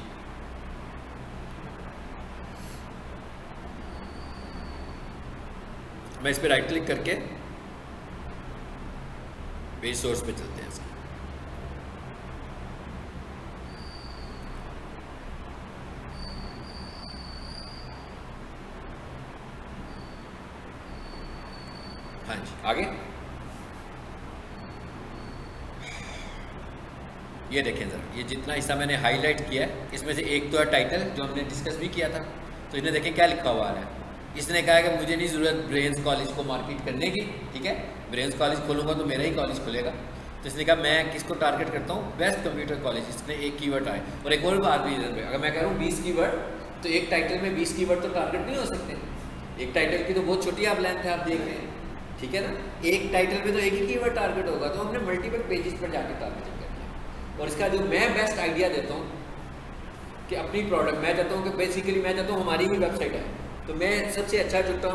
मैं इस पर राइट क्लिक करके पेज सोर्स पे चलते हैं इसके। हाँ जी, आगे ये देखें ज़रा, ये जितना हिस्सा मैंने हाईलाइट किया है, इसमें से एक तो है टाइटल, जो हमने डिस्कस भी किया था। तो इसने देखें क्या लिखा हुआ है, इसने कहा है कि मुझे नहीं ज़रूरत ब्रेन्स कॉलेज को मार्केट करने की, ठीक है। ब्रेन्स कॉलेज खोलूँगा तो मेरा ही कॉलेज खुलेगा, तो इसने कहा मैं किसको टारगेट करता हूँ, बेस्ट कंप्यूटर कॉलेज। इसने एक कीवर्ड आए, और एक और बात भी इधर पे, अगर मैं कह रहा हूँ 20 कीवर्ड, तो एक टाइटल में 20 कीवर्ड तो टारगेट नहीं हो सकते। एक टाइटल की तो बहुत छोटी आप लेंथ है, आप देख रहे हैं, ठीक है ना। एक टाइटल में तो एक ही कीवर्ड टारगेट होगा, तो हमने मल्टीपल पेजेस पर जाके टारगेटिंग करनी है। और इसका जो मैं बेस्ट आइडिया देता हूँ कि अपनी प्रोडक्ट, मैं चाहता हूँ कि बेसिकली मैं चाहता हूँ हमारी भी वेबसाइट है, तो मैं सबसे अच्छा जो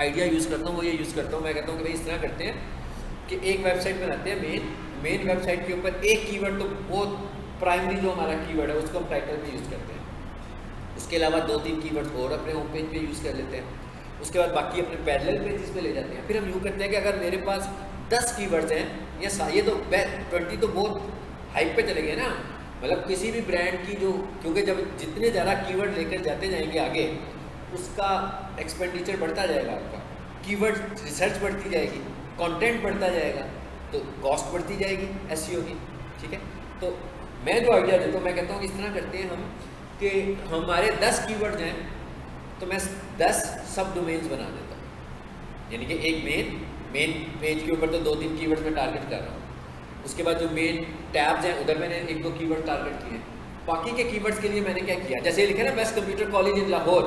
आइडिया यूज़ करता हूँ वो ये यूज़ करता हूँ। मैं कहता हूँ कि भाई इस तरह करते हैं कि एक वेबसाइट बनाते हैं, मेन वेबसाइट के ऊपर एक कीवर्ड, तो बहुत प्राइमरी जो हमारा कीवर्ड है उसको हम टाइटल पे यूज़ करते हैं। उसके अलावा 2-3 कीवर्ड्स और अपने होम पेज पे यूज़ कर लेते हैं। उसके बाद बाकी अपने पैरेलल पेजेस पे ले जाते हैं। फिर हम यूँ करते हैं कि अगर मेरे पास 10 कीवर्ड्स हैं, या ये तो 20 तो बहुत हाइप पे चले गए ना, मतलब किसी भी ब्रांड की जो, क्योंकि जब जितने ज़्यादा कीवर्ड लेकर जाते जाएंगे आगे, उसका एक्सपेंडिचर बढ़ता जाएगा, आपका कीवर्ड रिसर्च बढ़ती जाएगी, कंटेंट बढ़ता जाएगा, तो कॉस्ट बढ़ती जाएगी एसईओ की, ठीक है। तो मैं जो आइडिया देता हूँ, मैं कहता हूँ कि इस तरह करते हैं हम कि हमारे 10 कीवर्ड्स हैं, तो मैं 10 सब डोमेन्स बना देता हूँ। यानी कि एक मेन पेज के ऊपर तो 2-3 कीवर्ड्स में टारगेट कर रहा हूँ। उसके बाद जो मेन टैब्स हैं उधर मैंने 1-2 कीवर्ड टारगेट किए। बाकी के कीवर्ड्स के लिए मैंने क्या किया, जैसे ये लिखा है ना best computer college in Lahore,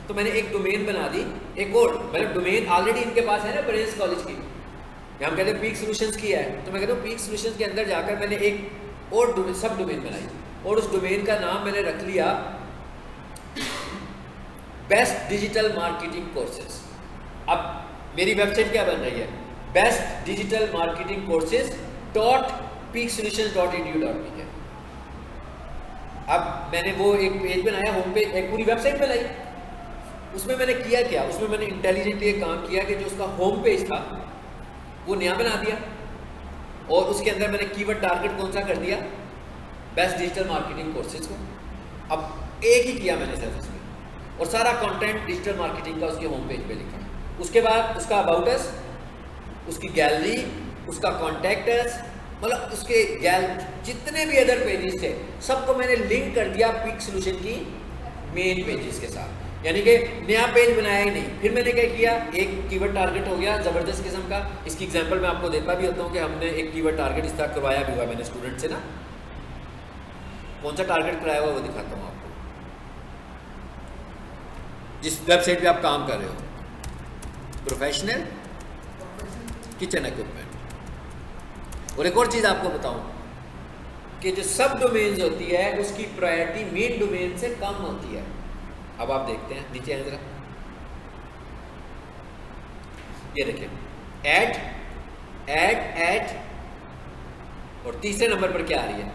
तो मैंने एक डोमेन बना दी, एक और, मतलब डोमेन ऑलरेडी इनके पास है ना ब्रेन्स कॉलेज की, हम कहते हैं पीक सॉल्यूशंस की है, तो मैं कहता हूँ पीक सॉल्यूशंस के अंदर जाकर मैंने एक और सब डोमेन बनाई, और उस डोमेन का नाम मैंने रख लिया बेस्ट डिजिटल मार्केटिंग कोर्सेज। अब मेरी वेबसाइट क्या बन रही है, best digital marketing courses .peaksolutions.edu.in। अब मैंने वो एक पेज बनाया, होम पेज, एक पूरी वेबसाइट बनाई। उसमें मैंने किया क्या, उसमें मैंने इंटेलिजेंटली एक काम किया कि जो उसका होम पेज था वो नया बना दिया, और उसके अंदर मैंने कीवर्ड टारगेट कौन सा कर दिया, बेस्ट डिजिटल मार्केटिंग कोर्सेज को। अब एक ही किया मैंने सिर्फ उसमें, और सारा कंटेंट डिजिटल मार्केटिंग का उसके होम पेज पे लिखा। उसके बाद उसका अबाउट अस, उसकी गैलरी, उसका कॉन्टैक्ट अस, मतलब उसके जितने भी अदर पेजेस थे सबको मैंने लिंक कर दिया पीक सॉल्यूशन की मेन पेजेस के साथ। यानी कि नया पेज बनाया ही नहीं। फिर मैंने क्या किया, एक कीवर्ड टारगेट हो गया ज़बरदस्त किस्म का। इसकी एग्जांपल मैं आपको देता भी होता हूँ कि हमने एक कीवर्ड टारगेट इस तरह करवाया भी हुआ मैंने स्टूडेंट से ना। कौन सा टारगेट कराया हुआ वो दिखाता हूँ आपको। जिस वेबसाइट पे आप काम कर रहे हो, प्रोफेशनल किचन इक्विपमेंट। और एक और चीज़ आपको बताऊं कि जो सब डोमेन्स होती है उसकी प्रायोरिटी मेन डोमेन से कम होती है। अब आप देखते हैं नीचे आए जरा, ये देखिए ऐड और तीसरे नंबर पर क्या आ रही है,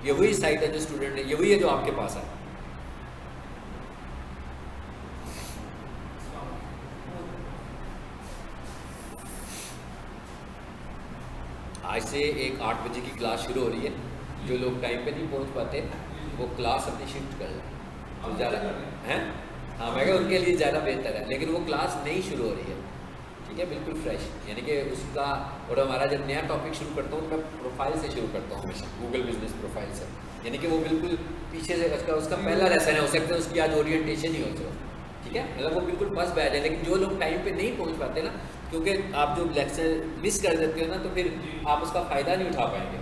ये वही साइट है जो स्टूडेंट है, ये वही है जो आपके पास है। आज से एक 8 बजे की क्लास शुरू हो रही है। जो लोग टाइम पे नहीं पहुंच पाते वो क्लास अपनी शिफ्ट कर लें तो ज़्यादा हैं। हाँ, मैं कहा उनके लिए ज़्यादा बेहतर है, लेकिन वो क्लास नहीं शुरू हो रही है, ठीक है, बिल्कुल फ्रेश। यानी कि उसका, और हमारा जब नया टॉपिक शुरू करता हूँ तो मैं प्रोफाइल से शुरू करता हूँ हमेशा, गूगल बिजनेस प्रोफाइल से। यानी कि वो बिल्कुल पीछे से उसका पहला लेसन है, हो सकता है उसकी आज ओरिएंटेशन ही हो तो, ठीक है, मतलब वो बिल्कुल फर्स्ट बैच है। लेकिन जो लोग टाइम पे नहीं पहुंच पाते ना, क्योंकि आप जो लेक्चर मिस कर देते हो ना, तो फिर आप उसका फ़ायदा नहीं उठा पाएंगे।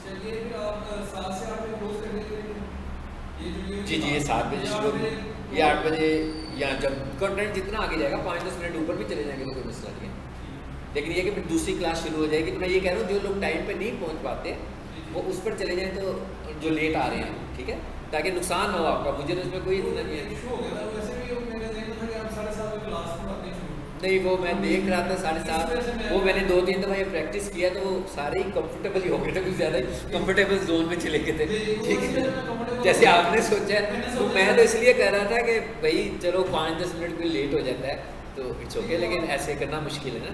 चलिए फिर आप 7 से 8 में क्लोज कर देंगे जी जी, ये 7 बजे शुरू, ये 8 बजे, या जब कंटेंट जितना आगे जाएगा 5-10 मिनट ऊपर भी चले जाएंगे तो कोई मसला नहीं है। लेकिन ये कि फिर दूसरी क्लास शुरू हो जाएगी, तो मैं ये कह रहा हूँ जो लोग टाइम पे नहीं पहुँच पाते वो उस पर चले जाएँ, तो जो लेट आ रहे हैं, ठीक है, ताकि नुकसान ना हो आपका। मुझे तो इसमें कोई इतना नहीं है। इशू हो गया था वैसे भी, मैंने देखा था कि आप 7:30 बजे क्लास में आते हैं। नहीं, वो मैं देख रहा था 7:30, वो मैंने 2-3 दफ़ा ये प्रैक्टिस किया तो वो सारे ही कंफर्टेबल ही हो गए थे, कुछ ज़्यादा ही कंफर्टेबल जोन में चले गए थे, ठीक है, जैसे आपने सोचा है। तो मैं तो इसलिए कह रहा था कि भाई चलो 5-10 मिनट कोई लेट हो जाता है तो इट्स ओके, लेकिन ऐसे करना मुश्किल है ना,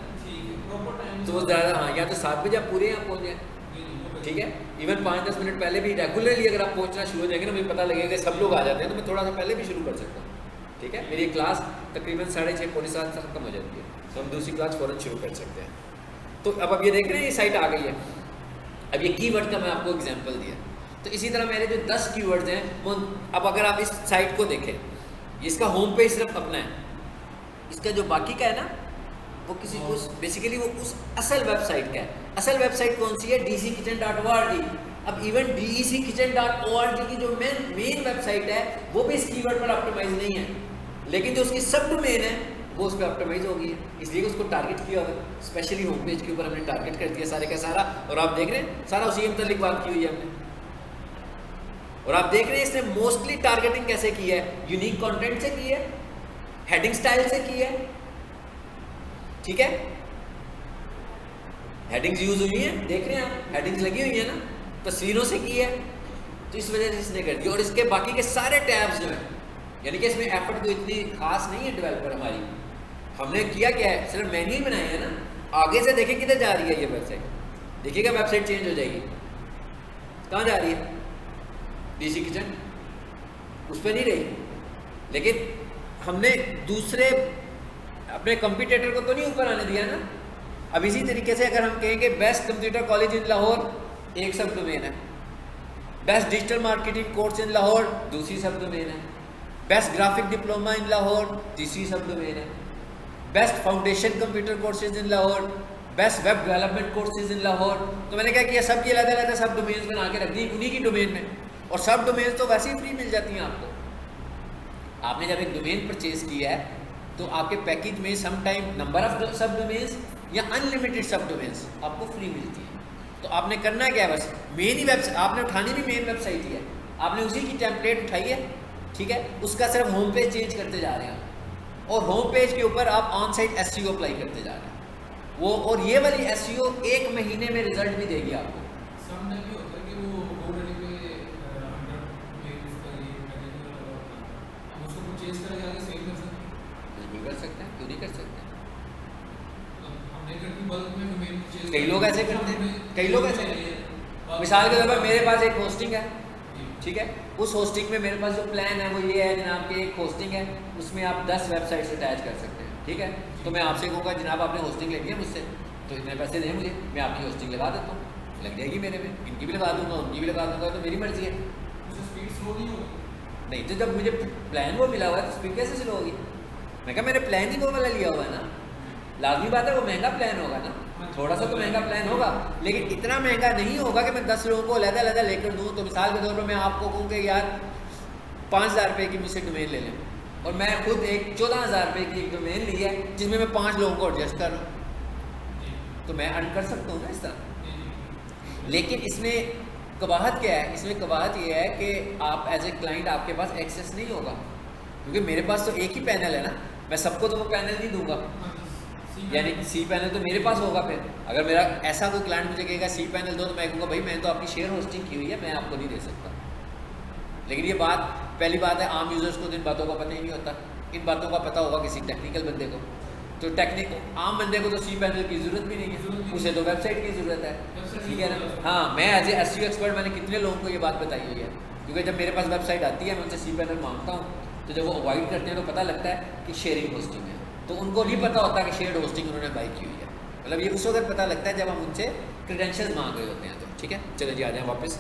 तो ज़्यादा, हाँ, या तो 7 बजे आप पूरे यहाँ पहुँच जाए, ठीक है। इवन 5-10 मिनट पहले भी रेगुलरली अगर आप पहुँचना शुरू हो जाएंगे ना, मुझे पता लगेगा कि सब लोग आ जाते हैं, तो मैं थोड़ा सा पहले भी शुरू कर सकता हूँ, ठीक है। मेरी क्लास तकरीबन 6:30 पौने 7 तक खत्म हो जाती है, तो हम दूसरी क्लास फ़ौरन शुरू कर सकते हैं। तो अब ये देख रहे हैं ये साइट आ गई है। अब ये कीवर्ड का मैं आपको एग्जांपल दिया, तो इसी तरह मेरे जो 10 कीवर्ड्स हैं वो, अब अगर आप इस साइट को देखें, इसका होम पेज सिर्फ अपना है, इसका जो बाकी का है ना वो किसी उस बेसिकली वो उस असल वेबसाइट का है। असल वेबसाइट कौन सी है? dckitchen.org। अब इवन dckitchen.org की जो मेन वेबसाइट है वो भी इस कीवर्ड पर ऑप्टिमाइज नहीं है, लेकिन जो उसकी सब डोमेन है वो उस पर ऑप्टिमाइज होगी, इसलिए उसको टारगेट किया होगा। स्पेशली होम पेज के ऊपर हमने टारगेट कर दिया सारे का सारा, और आप देख रहे हैं सारा उसी के मतलब बात की हुई है हमने। और आप देख रहे हैं इसने मोस्टली टारगेटिंग कैसे की है? यूनिक कंटेंट से की है, हेडिंग स्टाइल से की है, ठीक है, हेडिंग्स यूज हुई है, देख रहे हैं आप, हेडिंग्स लगी हुई है ना, तस्वीरों से की है, तो इस वजह से इसने कर दिया। और इसके बाकी के सारे टैब्स जो हैं, यानी कि इसमें एफर्ट तो इतनी खास नहीं है डेवलपर हमारी, हमने किया क्या है, सिर्फ मेन्यू ही बनाए हैं ना। आगे से देखें किधर जा रही है ये वेबसाइट, देखिएगा वेबसाइट चेंज हो जाएगी, कहाँ जा रही है? डीसी किचन उस पर नहीं रही, लेकिन हमने दूसरे अपने कंप्यूटर को तो नहीं ऊपर आने दिया ना। अब इसी तरीके से अगर हम कहें कि best computer college in Lahore एक सब डोमेन है, best digital marketing course in Lahore दूसरी सब डोमेन है, best graphic diploma in Lahore तीसरी सब डोमेन है, best foundation computer courses in Lahore, best web development courses in Lahore. तो मैंने क्या किया, सब की अलग अलग सब डोमेन्स बना के रख दी उन्हीं की डोमेन में, और सब डोमेन्स तो वैसे ही फ्री मिल जाती हैं आपको। आपने जब एक डोमेन परचेज किया है तो आपके पैकेज में sometimes number of sub domains या अनलिमिटेड सब डोमेन्स आपको फ्री मिलती है। तो आपने करना क्या है, बस मेन ही वेबसाइट आपने उठानी भी मेन वेबसाइट ही है, आपने उसी की टेम्पलेट उठाई है, ठीक है, उसका सिर्फ होम पेज चेंज करते जा रहे हैं, और होम पेज के ऊपर आप ऑन साइट एसईओ अप्लाई करते जा रहे हैं वो, और ये वाली एसईओ 1 महीने में रिजल्ट भी देगी आपको। कर सकते हैं, क्यों नहीं कर सकते? कई लोग ऐसे करते हैं, कई लोग ऐसे करते हैं। मिसाल के तौर पर मेरे पास एक होस्टिंग है, ठीक है, उस होस्टिंग में मेरे पास जो प्लान है वो ये है जनाब कि एक होस्टिंग है, उसमें आप 10 वेबसाइट्स अटैच कर सकते हैं, ठीक है। तो मैं आपसे कहूँगा जनाब आपने होस्टिंग लेनी है मुझसे, तो इतने पैसे दें मुझे, मैं आपकी होस्टिंग लगा देता हूँ, लग जाएगी मेरे में, इनकी भी लगा दूँगा उनकी भी लगा दूँगा, तो मेरी मर्जी है। स्पीड स्लो नहीं होगी? नहीं, तो जब मुझे प्लान वो मिला हुआ है तो स्पीड कैसे स्लो होगी? मैं कहा मैंने प्लान ही वो वाला लिया हुआ है ना, लाजमी बात है वो महंगा प्लान होगा ना, थोड़ा सा तो महंगा प्लान होगा, लेकिन इतना महंगा नहीं होगा कि मैं 10 लोगों को अलग-अलग लेकर दूँ। तो मिसाल के तौर पर मैं आपको कहूँ कि यार 5,000 रुपये की मुझसे डोमेन ले लें, और मैं खुद एक 14,000 रुपये की एक डोमेन ली है जिसमें मैं 5 लोगों को एडजस्ट कर रहा हूँ, तो मैं अर्न कर सकता हूँ ना इस तरह। लेकिन इसमें कबाहत क्या है? इसमें कबाहत ये है कि आप एज ए क्लाइंट आपके पास एक्सेस नहीं होगा, क्योंकि मेरे पास तो एक ही पैनल है ना, मैं सबको तो वो पैनल नहीं दूंगा, यानी सी पैनल तो मेरे पास होगा। फिर अगर मेरा ऐसा कोई क्लाइंट मुझे कहेगा सी पैनल दो, तो मैं कहूँगा भाई मैंने तो आपकी शेयर होस्टिंग की हुई है, मैं आपको नहीं दे सकता। लेकिन ये बात पहली बात है, आम यूज़र्स को तो इन बातों का पता ही नहीं होता, इन बातों का पता होगा किसी टेक्निकल बंदे को, तो आम बंदे को तो सी पैनल की ज़रूरत भी नहीं है, उसे तो वेबसाइट की ज़रूरत है, ठीक है ना। हाँ, मैं एज ए एसईओ एक्सपर्ट मैंने कितने लोगों को ये बात बताई हुई है, क्योंकि जब मेरे पास वेबसाइट आती है मैं उनसे सी पैनल मांगता हूँ, तो जब वो अवॉइड करते हैं तो पता लगता है कि शेयरिंग होस्टिंग है, तो उनको नहीं पता होता कि शेयर्ड होस्टिंग उन्होंने बाई की हुई है। मतलब ये उस वक्त पता लगता है जब हम उनसे क्रेडेंशियल्स मांग रहे होते हैं। तो ठीक है, चलो जी आ जाएँ वापस।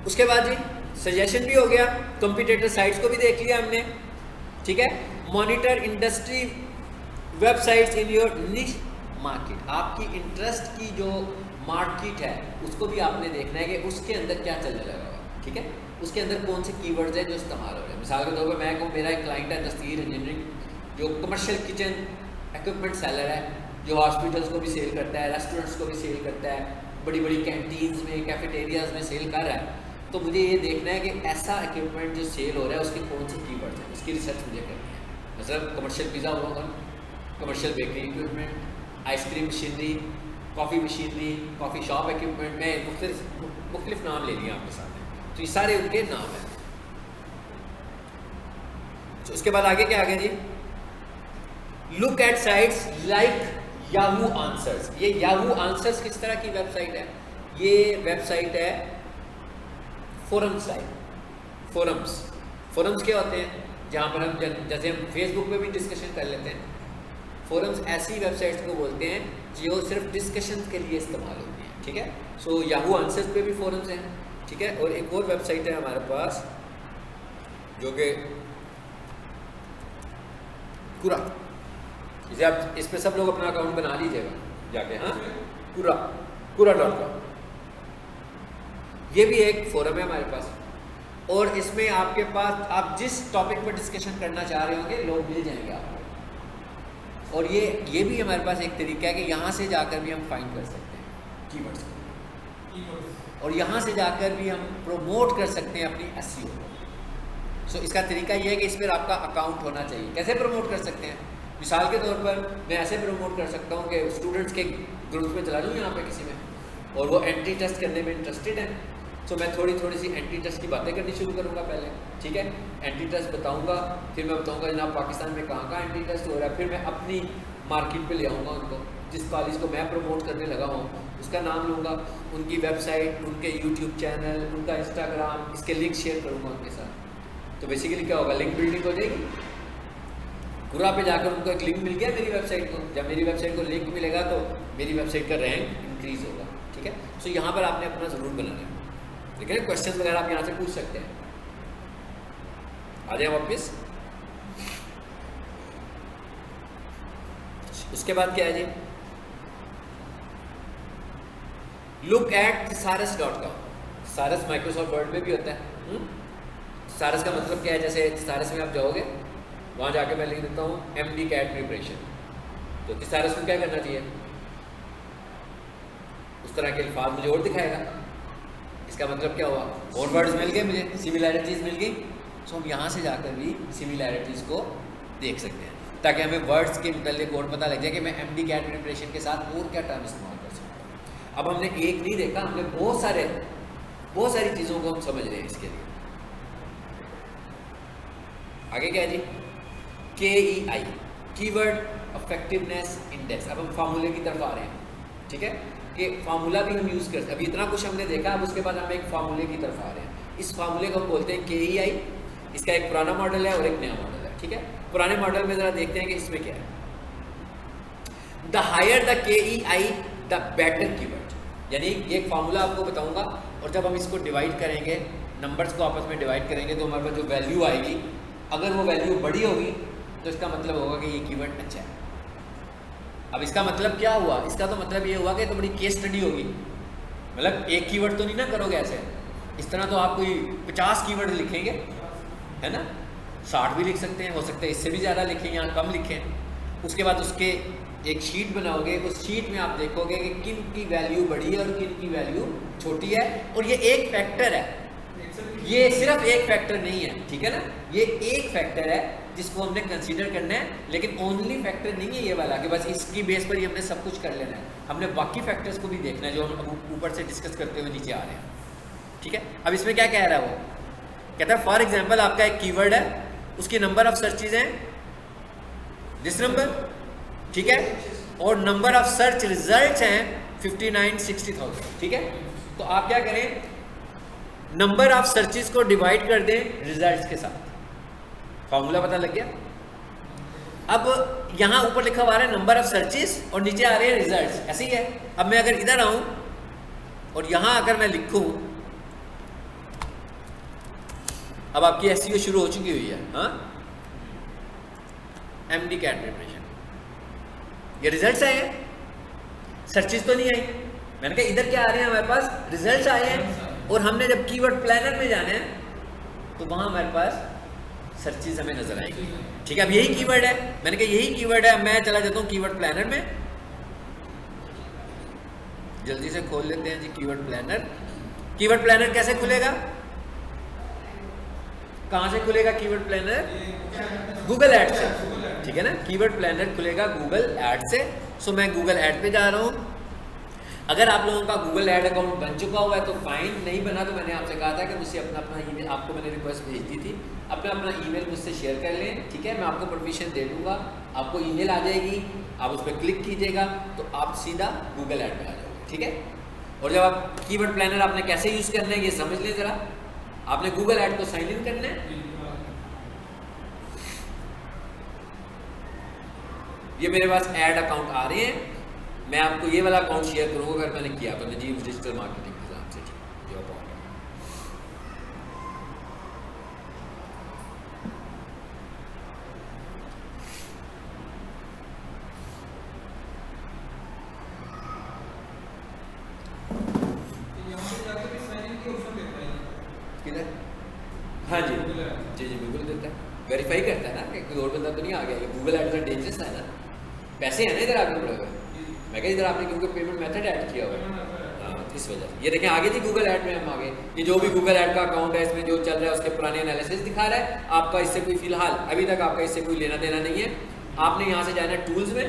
उसके बाद जी सजेशन भी हो गया, कंपटीटर साइट्स को भी देख लिया हमने, ठीक है। Monitor industry websites in your निश मार्केट, आपकी इंटरेस्ट की जो मार्केट है उसको भी आपने देखना है कि उसके अंदर क्या चलने लगा हुआ, ठीक है। उसके अंदर कौन से कीवर्ड्स हैं जो इस्तेमाल हो रहे हैं। मिसाल के तौर पर मैं कहूँ मेरा एक क्लाइंट है दस्तगीर इंजीनियरिंग, जो कमर्शियल किचन इक्विपमेंट सेलर है, जो हॉस्पिटल्स को भी सेल करता है, रेस्टोरेंट्स को भी सेल करता है, बड़ी बड़ी कैंटीन्स में, कैफेटेरियाज में सेल कर रहा है। तो मुझे ये देखना है कि ऐसा इक्विपमेंट जो सेल हो रहा है उसके कौन से कीवर्ड्स हैं, उसकी रिसर्च मुझे करनी है। मतलब कमर्शियल पिज़्ज़ा होगा, commercial bakery equipment, ice cream machinery, coffee machinery, coffee shop equipment, में मुख्तलिफ नाम ले लिए आपके सामने, तो ये सारे उनके नाम हैं। तो उसके बाद आगे क्या आ गया जी, look at sites like Yahoo Answers. ये याहू आंसर्स किस तरह की वेबसाइट है? ये वेबसाइट है फोरम साइट। फोरम्स क्या होते हैं? जहाँ पर हम जैसे हम फेसबुक पे भी डिस्कशन कर लेते हैं, फोरम्स ऐसी वेबसाइट्स को बोलते हैं जो सिर्फ डिस्कशन के लिए इस्तेमाल होती हैं, ठीक है। सो याहू आंसर्स पे भी फोरम्स हैं, ठीक है। और एक और वेबसाइट है हमारे पास जो कि कुरा, इसे आप इस पे सब लोग अपना अकाउंट बना लीजिएगा जाके, हाँ, कुरा.com। ये भी एक फोरम है हमारे पास, और इसमें आपके पास आप जिस टॉपिक पर डिस्कशन करना चाह रहे होंगे लोग मिल जाएंगे आपको। और ये भी हमारे पास एक तरीका है कि यहाँ से जाकर भी हम फाइंड कर सकते हैं कीवर्ड्स को, और यहाँ से जाकर भी हम प्रोमोट कर सकते हैं अपनी एसईओ को। सो इसका तरीका ये है कि इस पर आपका अकाउंट होना चाहिए। कैसे प्रमोट कर सकते हैं? मिसाल के तौर पर मैं ऐसे प्रमोट कर सकता हूँ कि स्टूडेंट्स के ग्रुप में चला लूँ यहाँ पे किसी में, और वो एंट्री टेस्ट करने में इंटरेस्टेड हैं, तो मैं थोड़ी सी एंट्री टेस्ट की बातें करनी शुरू करूँगा पहले, ठीक है। एंट्री टेस्ट बताऊँगा, फिर मैं बताऊँगा जनाब पाकिस्तान में कहाँ एंट्री टेस्ट हो रहा है, फिर मैं अपनी मार्केट पे ले आऊँगा उनको, जिस कॉलेज को मैं प्रमोट करने लगा हूँ उसका नाम लूँगा, उनकी वेबसाइट, उनके यूट्यूब चैनल, उनका इंस्टाग्राम, इसके लिंक शेयर करूँगा उनके साथ। तो बेसिकली क्या होगा, लिंक बिल्डिंग हो जाएगी। कुरा पे जाकर उनको एक लिंक मिल गया मेरी वेबसाइट को, जब मेरी वेबसाइट को लिंक मिलेगा तो मेरी वेबसाइट का रैंक इंक्रीज़ होगा, ठीक है। सो यहाँ पर आपने अपना ज़रूर बनाना है, ठीक है। क्वेश्चन वगैरह आप यहाँ से पूछ सकते हैं। आ जाए वापिस। उसके बाद क्या है जी, look at thesaurus.com। thesaurus Microsoft Word में भी होता है। thesaurus का मतलब क्या है? जैसे thesaurus में आप जाओगे, वहाँ जाके मैं लिख देता हूँ MD कैट प्रिपरेशन, तो thesaurus को क्या करना चाहिए? उस तरह के अल्फाज मुझे और दिखाएगा। इसका मतलब क्या हुआ, और वर्ड्स मिल गए मुझे, सिमिलैरिटीज़ मिल गई। सो हम यहाँ से जाकर भी सिमिलैरिटीज़ को देख सकते हैं, ताकि हमें वर्ड्स के मतलब और पता लग जाए कि मैं MD कैट प्रिपरेशन के साथ और क्या टर्म इस्तेमाल कर सकता हूँ। अब हमने एक नहीं देखा, हमने बहुत सारी चीज़ों को हम समझ रहे हैं इसके लिए। आगे क्या है जी, KEI, कीवर्ड इफेक्टिवनेस इंडेक्स। अब हम फार्मूले की तरफ आ रहे हैं, ठीक है, कि फार्मूला भी हम यूज़ करते हैं। अभी इतना कुछ हमने देखा, अब उसके बाद हम एक फार्मूले की तरफ आ रहे हैं। इस फार्मूले को हम बोलते हैं KEI। इसका एक पुराना मॉडल है और एक नया मॉडल है, ठीक है। पुराने मॉडल में ज़रा देखते हैं कि इसमें क्या है। The higher the KEI the better keyword. यानी ये एक फार्मूला आपको बताऊंगा, और जब हम इसको डिवाइड करेंगे, नंबर्स को आपस में डिवाइड करेंगे, तो हमारे पास जो वैल्यू आएगी, अगर वो वैल्यू बड़ी होगी तो इसका मतलब होगा कि ये कीवर्ड अच्छा है। अब इसका मतलब क्या हुआ? इसका तो मतलब ये हुआ कि तो बड़ी केस स्टडी होगी। मतलब एक कीवर्ड तो नहीं ना करोगे ऐसे, इस तरह तो आप कोई 50 कीवर्ड लिखेंगे, है ना, 60 भी लिख सकते हैं, हो सकता है इससे भी ज़्यादा लिखें या कम लिखें। उसके बाद उसके एक शीट बनाओगे, उस शीट में आप देखोगे कि किन की वैल्यू बड़ी है और किन की वैल्यू छोटी है। और ये एक फैक्टर है, ये सिर्फ एक फैक्टर नहीं है, ठीक है ना, ये एक फैक्टर है जिसको हमने कंसीडर करना है, लेकिन ओनली फैक्टर नहीं है ये वाला कि बस इसकी बेस पर ही हमने सब कुछ कर लेना है। हमने बाकी फैक्टर्स को भी देखना है जो हम ऊपर से डिस्कस करते हुए नीचे आ रहे हैं, ठीक है। अब इसमें क्या कह रहा है वो, कहता है फॉर एग्जाम्पल आपका एक कीवर्ड है, उसकी नंबर ऑफ सर्चेज हैं दिस नंबर, ठीक है, और नंबर ऑफ सर्च रिजल्ट्स हैं 59-60,000, ठीक है। तो आप क्या करें, नंबर ऑफ सर्चेस को डिवाइड कर दें रिजल्ट्स के साथ। फॉर्मूला पता लग गया। अब यहाँ ऊपर लिखा हुआ है नंबर ऑफ सर्चेस और नीचे आ रहे हैं रिजल्ट्स, ऐसे ही है। अब मैं अगर इधर आऊँ और यहाँ अगर मैं लिखूँ अब आपकी एसईओ शुरू हो चुकी हुई है। हाँ, एमडी कैट प्रिपरेशन, ये रिजल्ट्स आए हैं, सर्चेज तो नहीं आई। मैंने कहा इधर क्या आ रहे हैं हमारे पास, रिजल्ट्स आए हैं। और हमने जब कीवर्ड प्लानर में जाना है तो वहाँ हमारे पास सर्चेज हमें नजर आएगी। ठीक है, अब यही कीवर्ड है, मैंने कहा यही कीवर्ड है। मैं चला जाता हूँ कीवर्ड प्लानर में, जल्दी से खोल लेते हैं जी कीवर्ड प्लानर। कीवर्ड प्लानर कैसे खुलेगा, कहाँ से खुलेगा कीवर्ड प्लानर? गूगल ऐड से, ठीक है ना। कीवर्ड प्लानर खुलेगा गूगल ऐड से। सो मैं गूगल ऐड पे जा रहा हूँ। अगर आप लोगों का गूगल ऐड अकाउंट बन चुका हुआ है तो फाइन, नहीं बना तो मैंने आपसे कहा था कि मुझसे अपना ईमेल, आपको मैंने रिक्वेस्ट भेज दी थी, अपना ईमेल मुझसे शेयर कर लें। ठीक है, मैं आपको परमिशन दे दूँगा, आपको ईमेल आ जाएगी, आप उस पर क्लिक कीजिएगा तो आप सीधा गूगल ऐड पे आ जाओगे। ठीक है, और जब आप कीवर्ड प्लानर आपने कैसे यूज़ करना है ये समझ लें ज़रा। आपने गूगल ऐड को साइन इन करना है। ये मेरे पास ऐड अकाउंट आ रहे हैं, मैं आपको ये वाला अकाउंट शेयर करूंगा अगर मैंने किया तो, नजीब डिजिटल मार्केटिंग के हिसाब से। जो अकाउंट है यहाँ पे जाके भी साइन इन की ऑप्शन देता है किधर? हाँ जी जी जी बिल्कुल देता है, वेरीफाई करता है ना कि कोई और बंदा तो नहीं आ गया। ये गूगल ऐड का डेंजरस है ना, पैसे हैं ना इधर आगे बढ़े हुए। मैं कह इधर आपने क्योंकि पेमेंट मेथड ऐड किया हुआ है, हाँ इस वजह से। ये देखें आगे जी गूगल ऐड में हम आगे, ये जो भी गूगल ऐड का अकाउंट है इसमें जो चल रहा है उसके पुराने एनालिसिस दिखा रहा है। आपका इससे कोई फिलहाल अभी तक आपका इससे कोई लेना देना नहीं है। आपने यहाँ से जाना है टूल्स में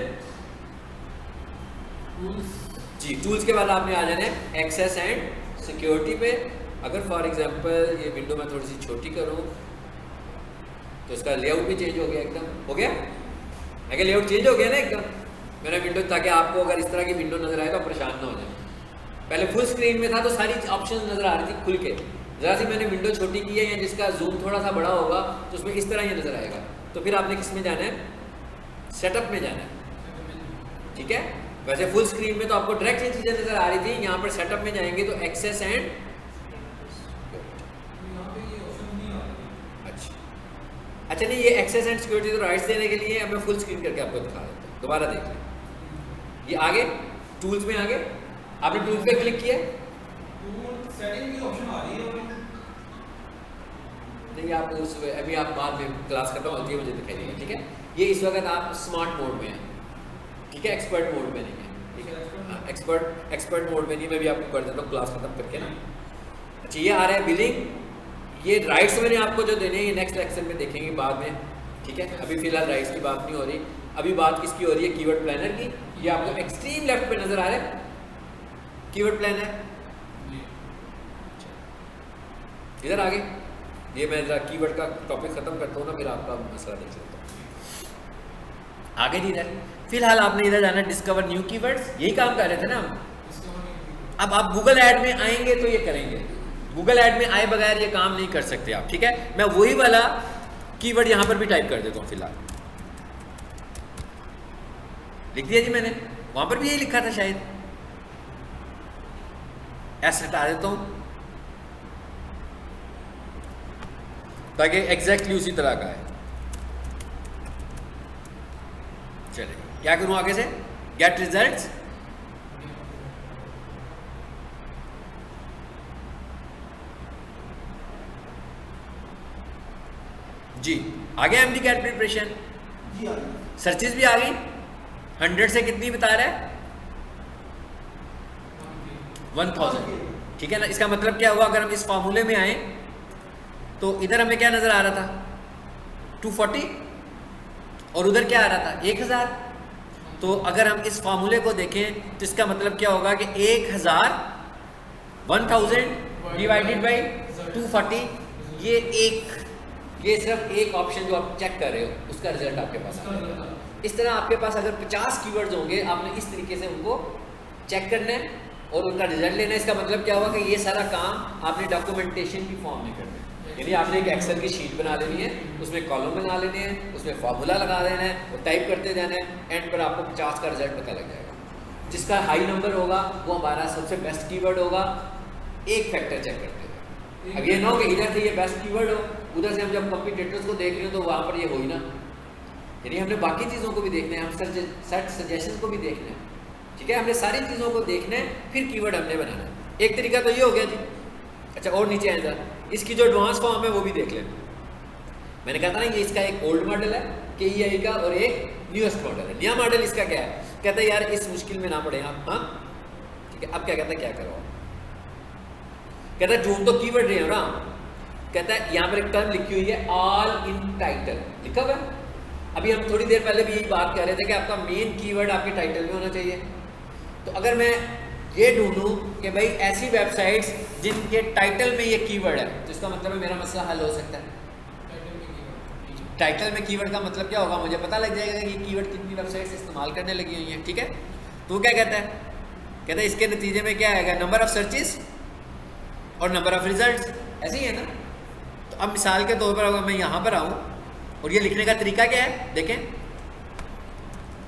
जी, टूल्स के बाद आपने आ जाना है एक्सेस एंड सिक्योरिटी पे। अगर फॉर एग्जांपल ये विंडो मैं थोड़ी सी छोटी करूँ तो इसका लेआउट भी चेंज हो गया, एकदम हो गया। मैं क्या लेआउट चेंज हो गया ना एकदम मेरा विंडो, ताकि आपको अगर इस तरह की विंडो नजर आए तो परेशान ना हो जाए। पहले फुल स्क्रीन में था तो सारी ऑप्शन नजर आ रही थी खुल के, जरा सी मैंने विंडो छोटी की है या जिसका जूम थोड़ा सा बड़ा होगा तो उसमें इस तरह ये नजर आएगा। तो फिर आपने किस में जाना है, सेटअप में जाना है। ठीक है, वैसे फुल स्क्रीन में तो आपको डायरेक्ट ये चीजें नजर आ रही थी, यहाँ पर सेटअप में जाएंगे तो एक्सेस एंड अच्छा नहीं, ये एक्सेस एंड सिक्योरिटी तो राइट्स देने के लिए। अब मैं फुल स्क्रीन करके आपको दिखा देता हूँ, दोबारा देख लें। ये आगे टूल्स में आगे आपने टूल्स पे क्लिक किया, सेटिंग की ऑप्शन आ रही है नहीं आप उस अभी आप बाद में क्लास खत्म होती है मुझे दिखाई देगा। ठीक है, ये इस वक्त आप स्मार्ट मोड में है। ठीक है, एक्सपर्ट मोड में नहीं है। ठीक है, हाँ एक्सपर्ट मोड में नहीं, मैं भी आपको कर देता हूँ क्लास खत्म करके ना। अच्छा ये आ रहा है बिलिंग, ये राइट्स मैंने आपको जो देने हैं ये नेक्स्ट लेक्चर में देखेंगे बाद में। ठीक है, अभी फिलहाल राइट्स की बात नहीं हो रही, अभी बात किसकी हो रही है, कीवर्ड प्लानर की। ये आपको एक्सट्रीम लेफ्ट पे नजर आ रहा है कीवर्ड प्लानर। इधर आगे ये मैं जरा कीवर्ड का टॉपिक खत्म करता हूँ ना, फिर आपका मसला देख लेता हूँ। आगे जी इधर फिलहाल आपने इधर जाना डिस्कवर न्यू कीवर्ड्स, यही काम कर रहे थे ना हम। अब आप गूगल ऐड में आएंगे तो ये करेंगे, गूगल ऐड में आए बगैर ये काम नहीं कर सकते आप। ठीक है, मैं वही वाला कीवर्ड यहां पर भी टाइप कर देता हूं। फिलहाल लिख दिया जी मैंने, वहां पर भी यही लिखा था शायद, ऐसे हटा देता हूं ताकि एग्जैक्टली उसी तरह का है। चलिए क्या करूं आगे से, गेट रिजल्ट्स। जी आ गया एमडी कैट प्रिपरेशन, जी हाँ सर्चेज भी आ गई। 100 से कितनी बता रहा है, 1000। ठीक है ना, इसका मतलब क्या हुआ, अगर हम इस फार्मूले में आए तो इधर हमें क्या नजर आ रहा था 240 और उधर क्या आ रहा था 1000। तो अगर हम इस फार्मूले को देखें तो इसका मतलब क्या होगा कि 1000 डिवाइडेड बाई 240, ये सिर्फ एक ऑप्शन जो आप चेक कर रहे हो उसका रिजल्ट आपके पास आ जाएगा। इस तरह आपके पास अगर 50 कीवर्ड्स होंगे, आपने इस तरीके से उनको चेक करना है और उनका रिजल्ट लेना है। इसका मतलब क्या हुआ कि ये सारा काम आपने डॉक्यूमेंटेशन की फॉर्म में करना है, यानी आपने एक एक्सेल की शीट बना लेनी है, उसमें कॉलम बना लेने हैं, उसमें फार्मूला लगा देना है और टाइप करते जाना है। एंड पर आपको 50 का रिजल्ट पता लग जाएगा। जिसका हाई नंबर होगा वो हमारा सबसे बेस्ट कीवर्ड होगा, एक फैक्टर चेक करते हुए। अब ये ना हो कि इधर से ये बेस्ट कीवर्ड हो, उधर से हम जब कंपटीटर्स को देख रहे हो तो वहाँ पर ये हो ही ना। यानी हमने बाकी चीज़ों को भी देखना है, हम सर्च सजेशन को भी देखना है, ठीक है। हमने सारी चीज़ों को देखना है, फिर कीवर्ड हमने बनाना है। एक तरीका तो ये हो गया जी। अच्छा, और नीचे आए जरा, इसकी जो एडवांस फॉर्म है वो भी देख लें। मैंने कहा था ना, ये इसका एक ओल्ड मॉडल है KEI का और एक न्यूएस्ट मॉडल है। नया मॉडल इसका क्या है, कहता है यार इस मुश्किल में ना पड़े आप, हाँ ठीक है। अब क्या कहता है, क्या करो, कहता है ढूंढ तो कीवर्ड रहे हो ना। कहता है यहाँ पर एक टर्म लिखी हुई है ऑल इन टाइटल, लिखा हुआ है। अभी हम थोड़ी देर पहले भी यही बात कर रहे थे कि आपका मेन कीवर्ड आपके टाइटल में होना चाहिए। तो अगर मैं ये ढूंढूं कि भाई ऐसी वेबसाइट्स जिनके टाइटल में ये कीवर्ड है, तो इसका मतलब है मेरा मसला हल हो सकता है। टाइटल में कीवर्ड का मतलब क्या होगा, मुझे पता लग जाएगा कि ये कीवर्ड कितनी वेबसाइट्स इस्तेमाल करने लगी हुई हैं, ठीक है। तो क्या कहता है, कहता है इसके नतीजे में क्या आएगा, नंबर ऑफ सर्चेस और नंबर ऑफ रिजल्ट्स, ऐसे ही है ना। तो अब मिसाल के तौर पर अगर मैं यहाँ पर आऊँ और ये लिखने का तरीका क्या है, देखें,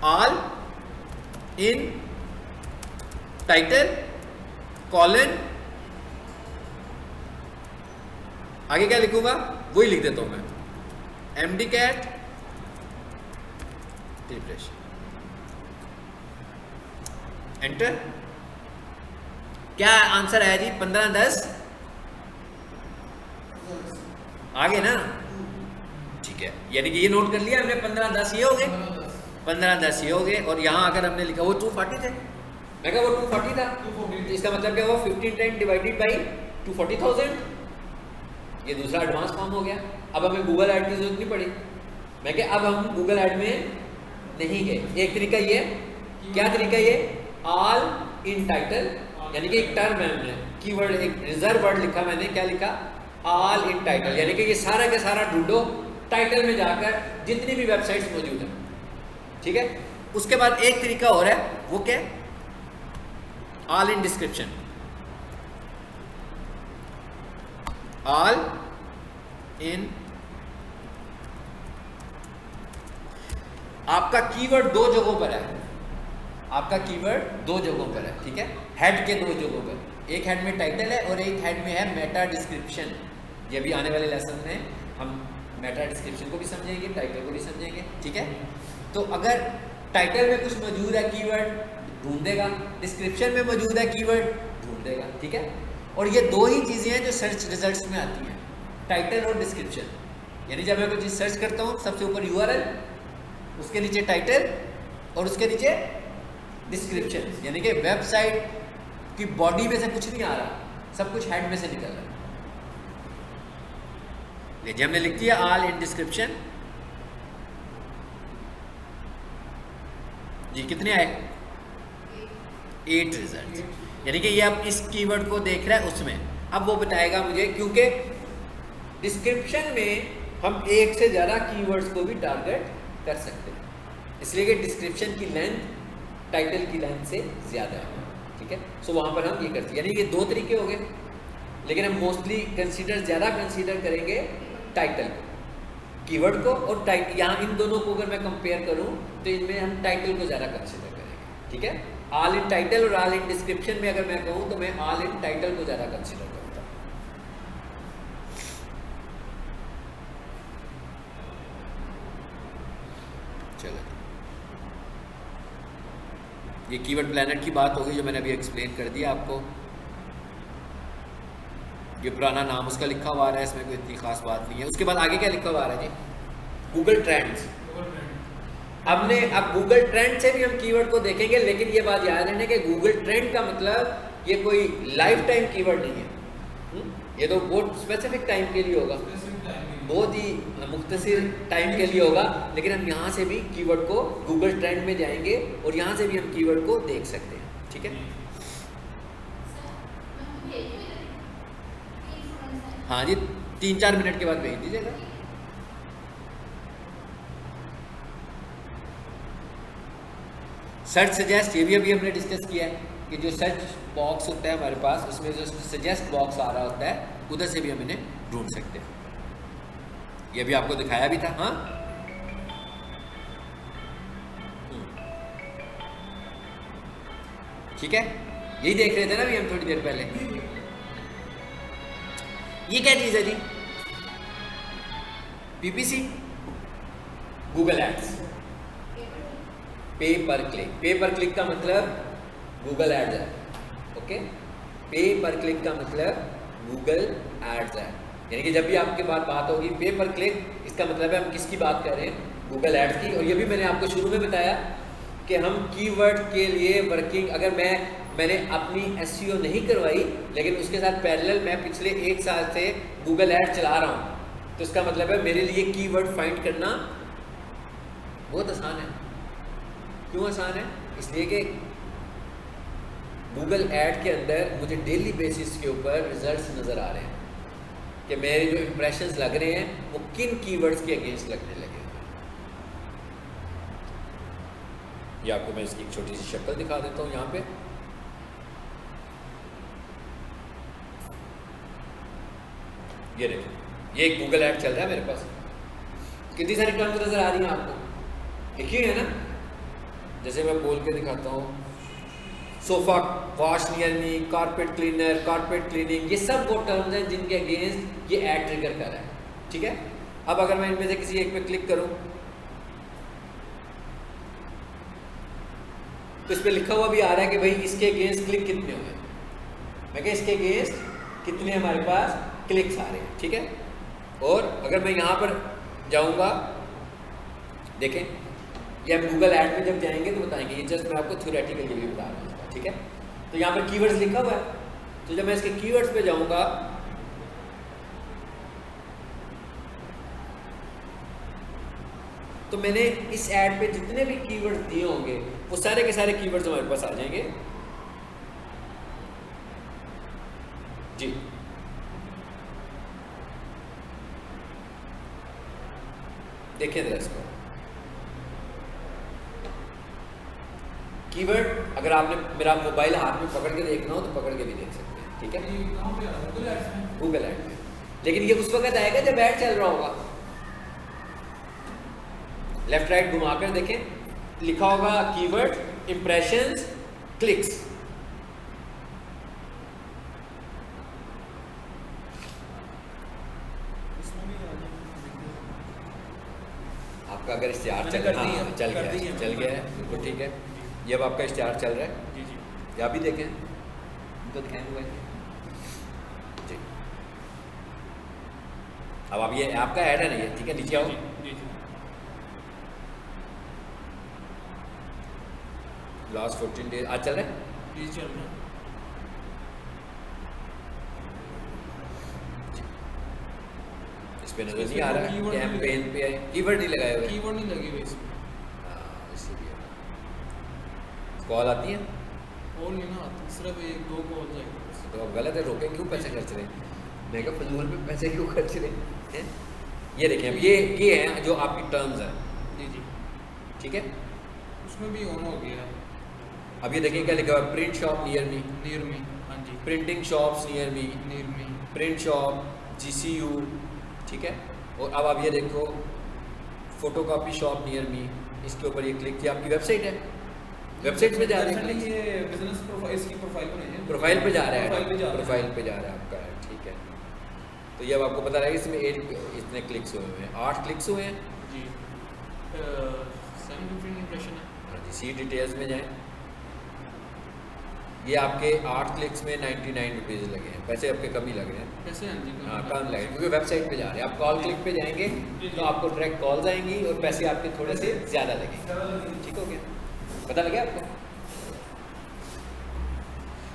ऑल इन टाइटल कॉलन, आगे क्या लिखूंगा वही लिख देता हूं मैं, MD-CAT रिफ्रेश, एंटर। क्या आंसर आया जी, 15-10 आगे ना, ठीक है। यानी कि ये नोट कर लिया हमने, 15-10 ये हो गए, 15-10 ये हो गए। और यहाँ अगर हमने लिखा वो 240 थे, मैं कहा वो 240 था, तो इसका मतलब क्या हुआ, 1510 डिवाइडेड बाई 240,000, ये दूसरा एडवांस फॉर्म हो गया। अब हमें गूगल ऐड की जरूरत नहीं पड़ी। मैं क्या, अब हम गूगल ऐड में नहीं गए। एक तरीका ये, क्या तरीका ये, ऑल इन टाइटल, यानी कि एक टर्म है, हमने कीवर्ड, एक रिजर्व वर्ड लिखा मैंने, क्या लिखा, ऑल इन टाइटल, यानी कि ये सारा के सारा ढूंढो टाइटल में जाकर जितनी भी वेबसाइट्स मौजूद हैं, ठीक है। उसके बाद एक तरीका और है, वो क्या, all in description, all in, आपका कीवर्ड दो जगहों पर है, आपका कीवर्ड दो जगहों पर है, ठीक है, हेड के दो जगहों पर, एक हेड में टाइटल है और एक हेड में है मेटा डिस्क्रिप्शन। ये भी आने वाले लेसन में हम मेटा डिस्क्रिप्शन को भी समझेंगे, टाइटल को भी समझेंगे, ठीक है। तो अगर टाइटल में कुछ मौजूद है कीवर्ड ढूंढ देगा, डिस्क्रिप्शन में मौजूद है कीवर्ड ढूंढ देगा, ठीक है। और ये दो ही चीज़ें हैं जो सर्च रिजल्ट्स में आती हैं, टाइटल और डिस्क्रिप्शन। यानी जब मैं कोई चीज़ सर्च करता हूँ, सबसे ऊपर URL, उसके नीचे टाइटल और उसके नीचे डिस्क्रिप्शन, यानी कि वेबसाइट की बॉडी में से कुछ नहीं आ रहा, सब कुछ हेड में से निकल रहा है। जब हमने लिख दिया ऑल इन डिस्क्रिप्शन, ये कितने आए, 8 रिजल्ट, यानी कि ये अब इस कीवर्ड को देख रहा है उसमें। अब वो बताएगा मुझे, क्योंकि डिस्क्रिप्शन में हम एक से ज़्यादा कीवर्ड्स को भी टारगेट कर सकते हैं, इसलिए कि डिस्क्रिप्शन की लेंथ टाइटल की लेंथ से ज़्यादा है, ठीक है। सो वहाँ पर हम ये करते हैं, यानी ये दो तरीके हो गए, लेकिन हम मोस्टली ज़्यादा कंसीडर करेंगे टाइटल कीवर्ड को, और यहाँ इन दोनों को अगर मैं कंपेयर करूँ तो इनमें हम टाइटल को ज़्यादा कंसीडर करेंगे, ठीक है। ऑल इन टाइटल और ऑल इन डिस्क्रिप्शन में अगर मैं कहूँ तो मैं ऑल इन टाइटल को ज़्यादा कंसीडर करता हूँ। चलो, ये कीवर्ड प्लानर की बात होगी जो मैंने अभी एक्सप्लेन कर दिया आपको। ये पुराना नाम उसका लिखा हुआ आ रहा है, इसमें कोई इतनी खास बात नहीं है। उसके बाद आगे क्या लिखा हुआ आ रहा है जी, गूगल ट्रेंड्स। अब गूगल ट्रेंड से भी हम कीवर्ड को देखेंगे, लेकिन ये बात याद रखना कि गूगल ट्रेंड का मतलब ये कोई लाइफ टाइम कीवर्ड नहीं है, ये तो बहुत स्पेसिफिक टाइम के लिए होगा, बहुत ही मुख्तसर टाइम के लिए होगा। लेकिन हम यहाँ से भी कीवर्ड को, गूगल ट्रेंड में जाएंगे और यहाँ से भी हम कीवर्ड को देख सकते हैं, ठीक है। हाँ जी, 3-4 मिनट के बाद भेज दीजिएगा। सर्च सजेस्ट, ये भी अभी हमने डिस्कस किया है कि जो सर्च बॉक्स होता है हमारे पास, उसमें जो सजेस्ट बॉक्स आ रहा होता है, उधर से भी हम इन्हें ढूंढ सकते हैं। ये भी आपको दिखाया भी था, हाँ। ठीक है, यही देख रहे थे ना अभी हम थोड़ी देर पहले। ये क्या चीज़ है जी? PPC, गूगल एड्स, पे पर क्लिक। पे पर क्लिक का मतलब गूगल एड्स है, ओके। पे पर क्लिक का मतलब गूगल एड्स है, यानी कि जब भी आपके बात होगी पे पर क्लिक, इसका मतलब है हम किसकी बात कर रहे हैं? गूगल एड्स की। और ये भी मैंने आपको शुरू में बताया कि हम कीवर्ड के लिए वर्किंग, अगर मैंने अपनी SEO नहीं करवाई लेकिन उसके साथ पैरेलल मैं पिछले 1 साल से गूगल एड चला रहा हूँ, तो इसका मतलब है मेरे लिए कीवर्ड फाइंड करना बहुत आसान है। क्यों आसान है? इसलिए कि गूगल ऐड के अंदर मुझे डेली बेसिस के ऊपर रिजल्ट्स नज़र आ रहे हैं कि मेरे जो इंप्रेशंस लग रहे हैं वो किन कीवर्ड्स के अगेंस्ट लगने लगे हैं। ये आपको मैं इसकी एक छोटी सी शक्ल दिखा देता हूँ यहाँ पे। ये देखिए, ये एक गूगल ऐड चल रहा है मेरे पास। कितनी सारी टर्म्स नज़र आ रही हैं आपको? एक ही है ना? जैसे मैं बोल के दिखाता हूँ, sofa wash near me, carpet cleaner, carpet cleaning, ये सब वो टर्म्स हैं जिनके अगेंस्ट ये ऐड ट्रिगर कर रहा है, ठीक है। अब अगर मैं इनमें से किसी एक पे क्लिक करूँ तो इस पे लिखा हुआ भी आ रहा है कि भाई इसके अगेंस्ट क्लिक कितने हुए। मैं क्या, इसके अगेंस्ट कितने हमारे पास क्लिक्स आ रहे हैं, ठीक है। और अगर मैं यहाँ पर जाऊँगा, देखें ये हम गूगल ऐड में जब जाएंगे तो बताएंगे, ये जस्ट मैं आपको थ्योरेटिकल भी बता रहा हूँ, ठीक है। तो यहाँ पर कीवर्ड्स लिखा हुआ है, तो जब मैं इसके कीवर्ड्स पे जाऊँगा तो मैंने इस ऐड पे जितने भी कीवर्ड्स दिए होंगे वो सारे के सारे कीवर्ड्स हमारे पास आ जाएंगे जी। देखिए जरा इसको, कीवर्ड अगर आपने मेरा मोबाइल हाथ में पकड़ के देखना हो तो पकड़ के भी देख सकते हैं, ठीक है, गूगल ऐड में। लेकिन ये उस वक्त आएगा जब ऐड चल रहा होगा। लेफ्ट राइट घुमाकर देखें, लिखा होगा कीवर्ड, इंप्रेशंस, क्लिक्स। आपका अगर इश्तिहार चल गया है, बिल्कुल ठीक है। ये अब आपका इश्तिहार चल रहा है जी जी, ये आप भी देखें, इनको दिखाएं हुआ जी। अब आप ये आपका ऐड है ना ये, ठीक है, नीचे आओ। लास्ट 14 डेज आज चल रहा है जी, चल रहा है। इस पे नजर नहीं आ रहा है, कैंपेन पे है, कीवर्ड नहीं लगाए हुए, कीवर्ड नहीं लगे हुए इसमें। इसीलिए कॉल आती है और नहीं ना आती, सिर्फ 1-2 कॉल जाएगी। तो अब गलत है, रोके क्यों पैसे खर्च रहे हैं? मैं क्या फजूल में पैसे क्यों खर्च रहे हैं? ये देखें, अब ये हैं जो आपकी टर्म्स हैं, जी जी, ठीक है। उसमें भी ऑन हो गया। अब ये देखिए क्या लिखा हुआ है, print shop near me, near me, हाँ जी, printing shops near me, near me, print shop, GCU, ठीक है। और अब आप ये देखो, फोटोकॉपी शॉप नियर मी, इसके ऊपर ये क्लिक किया, आपकी वेबसाइट है, वेबसाइट पे जा रहे हैं, ये बिजनेस प्रोफाइल, इसकी प्रोफाइल बनाई है, प्रोफाइल पे जा रहा है, प्रोफाइल पे जा रहा है। प्रोफाइल पे जा रहा है आपका, ठीक है। तो ये अब आपको पता रहेगा इसमें 8 इतने क्लिक्स हुए हैं, 8 क्लिक्स हुए हैं जी। 7 डिफरेंट इंप्रेशन है। हाँ जी। सी डिटेल्स में जाएं, ये आपके 8 क्लिक्स में 99 रुपीज़ लगे हैं, पैसे आपके कम ही लग रहे हैं। कैसे हैं जी? हाँ कम लगे क्योंकि वेबसाइट पे जा रहे हैं। आप कॉल क्लिक पे जाएंगे तो आपको डायरेक्ट कॉल्स आएंगी और पैसे आपके थोड़े से ज़्यादा लगेंगे, ठीक हो गया, पता लगे आपको।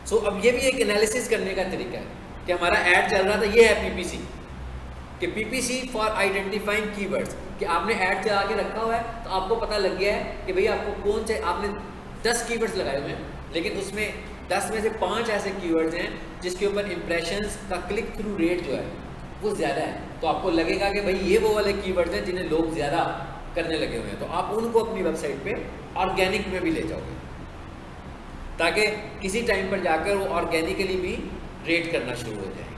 सो अब ये भी एक एनालिसिस करने का तरीका है कि हमारा ऐड चल रहा था, ये है PPC, कि PPC फॉर आइडेंटिफाइंग कीवर्ड्स, कि आपने ऐड चला के रखा हुआ है तो आपको पता लग गया है कि भाई आपको कौन से, आपने 10 कीवर्ड्स लगाए हुए हैं लेकिन उसमें 10 में से 5 ऐसे कीवर्ड्स हैं जिसके ऊपर इंप्रेशंस का क्लिक थ्रू रेट जो है वो ज़्यादा है। तो आपको लगेगा कि भाई ये वो वाले कीवर्ड्स हैं जिन्हें लोग ज़्यादा करने लगे हुए हैं, तो आप उनको अपनी वेबसाइट पे ऑर्गेनिक में भी ले जाओगे ताकि किसी टाइम पर जाकर वो ऑर्गेनिकली भी रेट करना शुरू हो जाए।